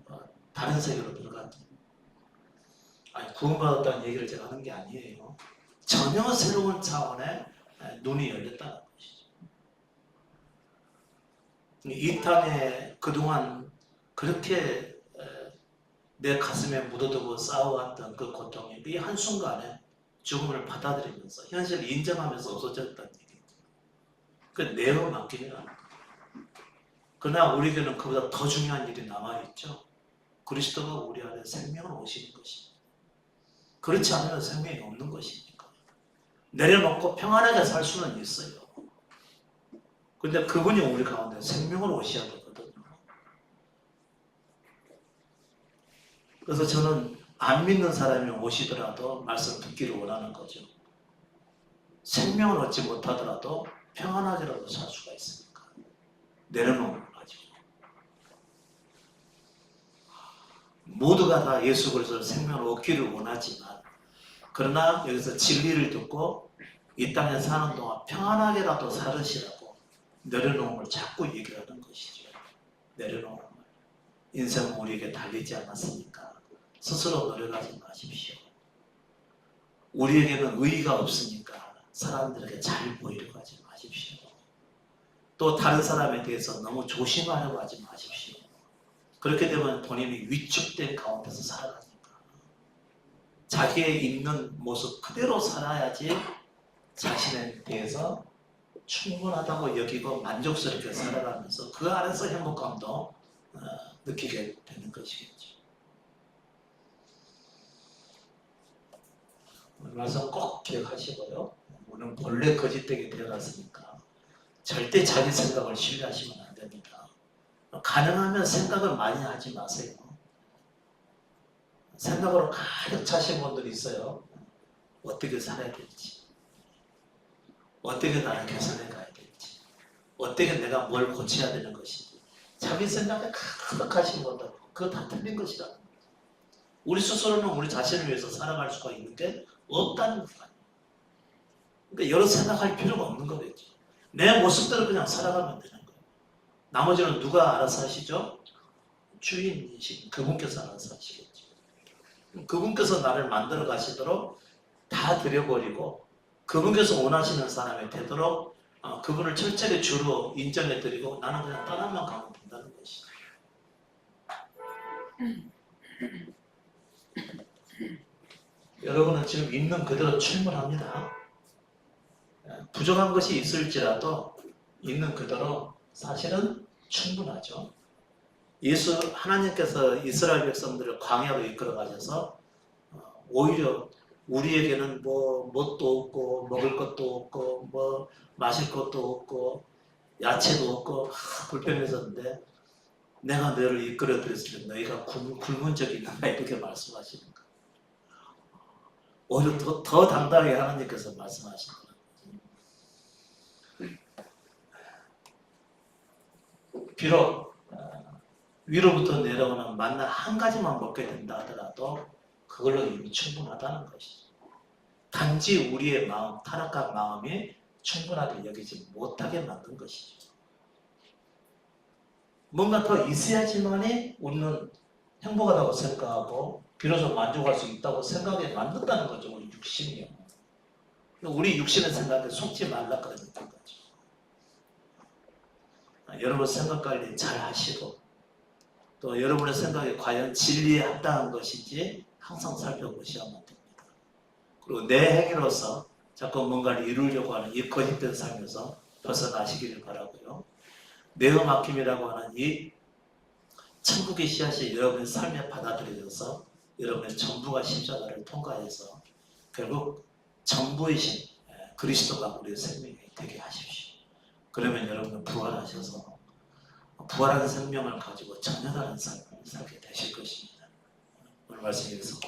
다른 세계로 들어갔죠. 아니, 구원받았다는 얘기를 제가 하는 게 아니에요. 전혀 새로운 차원의 눈이 열렸다는 것이죠. 이 땅에 그동안 그렇게 내 가슴에 묻어두고 싸워왔던 그 고통이 이 한순간에 죽음을 받아들이면서 현실을 인정하면서 없어졌다는 얘기예요. 그 내어 맡김이라는 거예요. 그러나 우리에게는 그보다 더 중요한 일이 남아있죠. 그리스도가 우리 안에 생명을 오시는 것입니다. 그렇지 않으면 생명이 없는 것이니까. 내려놓고 평안하게 살 수는 있어요. 근데 그분이 우리 가운데 생명을 오셔야 되거든요. 그래서 저는 안 믿는 사람이 오시더라도 말씀 듣기를 원하는 거죠. 생명을 얻지 못하더라도 평안하게라도 살 수가 있으니까. 내려놓는 걸 가지고. 모두가 다 예수 그리스도의 생명을 얻기를 원하지만, 그러나 여기서 진리를 듣고 이 땅에 사는 동안 평안하게라도 살으시라고 내려놓음을 자꾸 얘기하는 것이죠. 내려놓음을. 인생은 우리에게 달리지 않았으니까 스스로 노력하지 마십시오. 우리에게는 의의가 없으니까 사람들에게 잘 보이려고 하지 마십시오. 또 다른 사람에 대해서 너무 조심하려고 하지 마십시오. 그렇게 되면 본인이 위축된 가운데서 살아가니까. 자기의 있는 모습 그대로 살아야지 자신에 대해서 충분하다고 여기고 만족스럽게 살아가면서 그 안에서 행복감도 느끼게 되는 것이겠죠. 말씀 꼭 기억하시고요. 오늘 본래 거짓되게 되어갔으니까 절대 자기 생각을 신뢰하시면 안 됩니다. 가능하면 생각을 많이 하지 마세요. 생각으로 가득 차신 분들이 있어요. 어떻게 살아야 될지, 어떻게 나를 개선해 가야 될지, 어떻게 내가 뭘 고쳐야 되는 것인지, 자기 생각에 가득하신 분들, 그거 다 틀린 것이라는 거예요. 우리 스스로는 우리 자신을 위해서 살아갈 수가 있는 게 없다는 거예요. 그러니까 여러 생각할 필요가 없는 거겠죠. 내 모습대로 그냥 살아가면 되는 거예요. 나머지는 누가 알아서 하시죠? 주인이신 그분께서 알아서 하시겠죠. 그분께서 나를 만들어 가시도록 다 드려버리고 그분께서 원하시는 사람이 되도록 그분을 철저히 주로 인정해 드리고 나는 그냥 떠나만 가면 된다는 것이죠. 여러분은 지금 있는 그대로 충분합니다. 부족한 것이 있을지라도 있는 그대로 사실은 충분하죠. 하나님께서 이스라엘 백성들을 광야로 이끌어 가셔서 오히려 우리에게는 뭐 뭣도 없고 먹을 것도 없고 뭐 마실 것도 없고 야채도 없고 불편했었는데 내가 너를 이끌어 드렸을 때 너희가 굶은 적이 있나 이렇게 말씀하시는 거예요. 오히려 더 당당하게 하나님께서 말씀하시는 거예요. 비록 위로부터 내려오는 만나 한 가지만 먹게 된다 하더라도 그걸로 이미 충분하다는 것이죠. 단지 우리의 마음, 타락한 마음이 충분하게 여기지 못하게 만든 것이죠. 뭔가 더 있어야지만이 우리는 행복하다고 생각하고 비로소 만족할 수 있다고 생각하게 만든다는 거죠. 우리 육신이요. 우리 육신의 생각에 속지 말라 그러는 거죠. 여러분 생각 관리 잘 하시고 또 여러분의 생각이 과연 진리에 합당한 것인지 항상 살펴보셔야만 됩니다. 그리고 내 행위로서 자꾸 뭔가를 이루려고 하는 이 거짓된 삶에서 벗어나시기를 바라고요. 내어 맡김이라고 하는 이 천국의 씨앗이 여러분의 삶에 받아들여져서 여러분의 전부가 십자가를 통과해서 결국 전부이신 그리스도가 우리의 생명이 되게 하십시오. 그러면 여러분은 부활하셔서 부활한 생명을 가지고 전혀 다른 삶을 살게 되실 것입니다. 오늘 말씀 여기서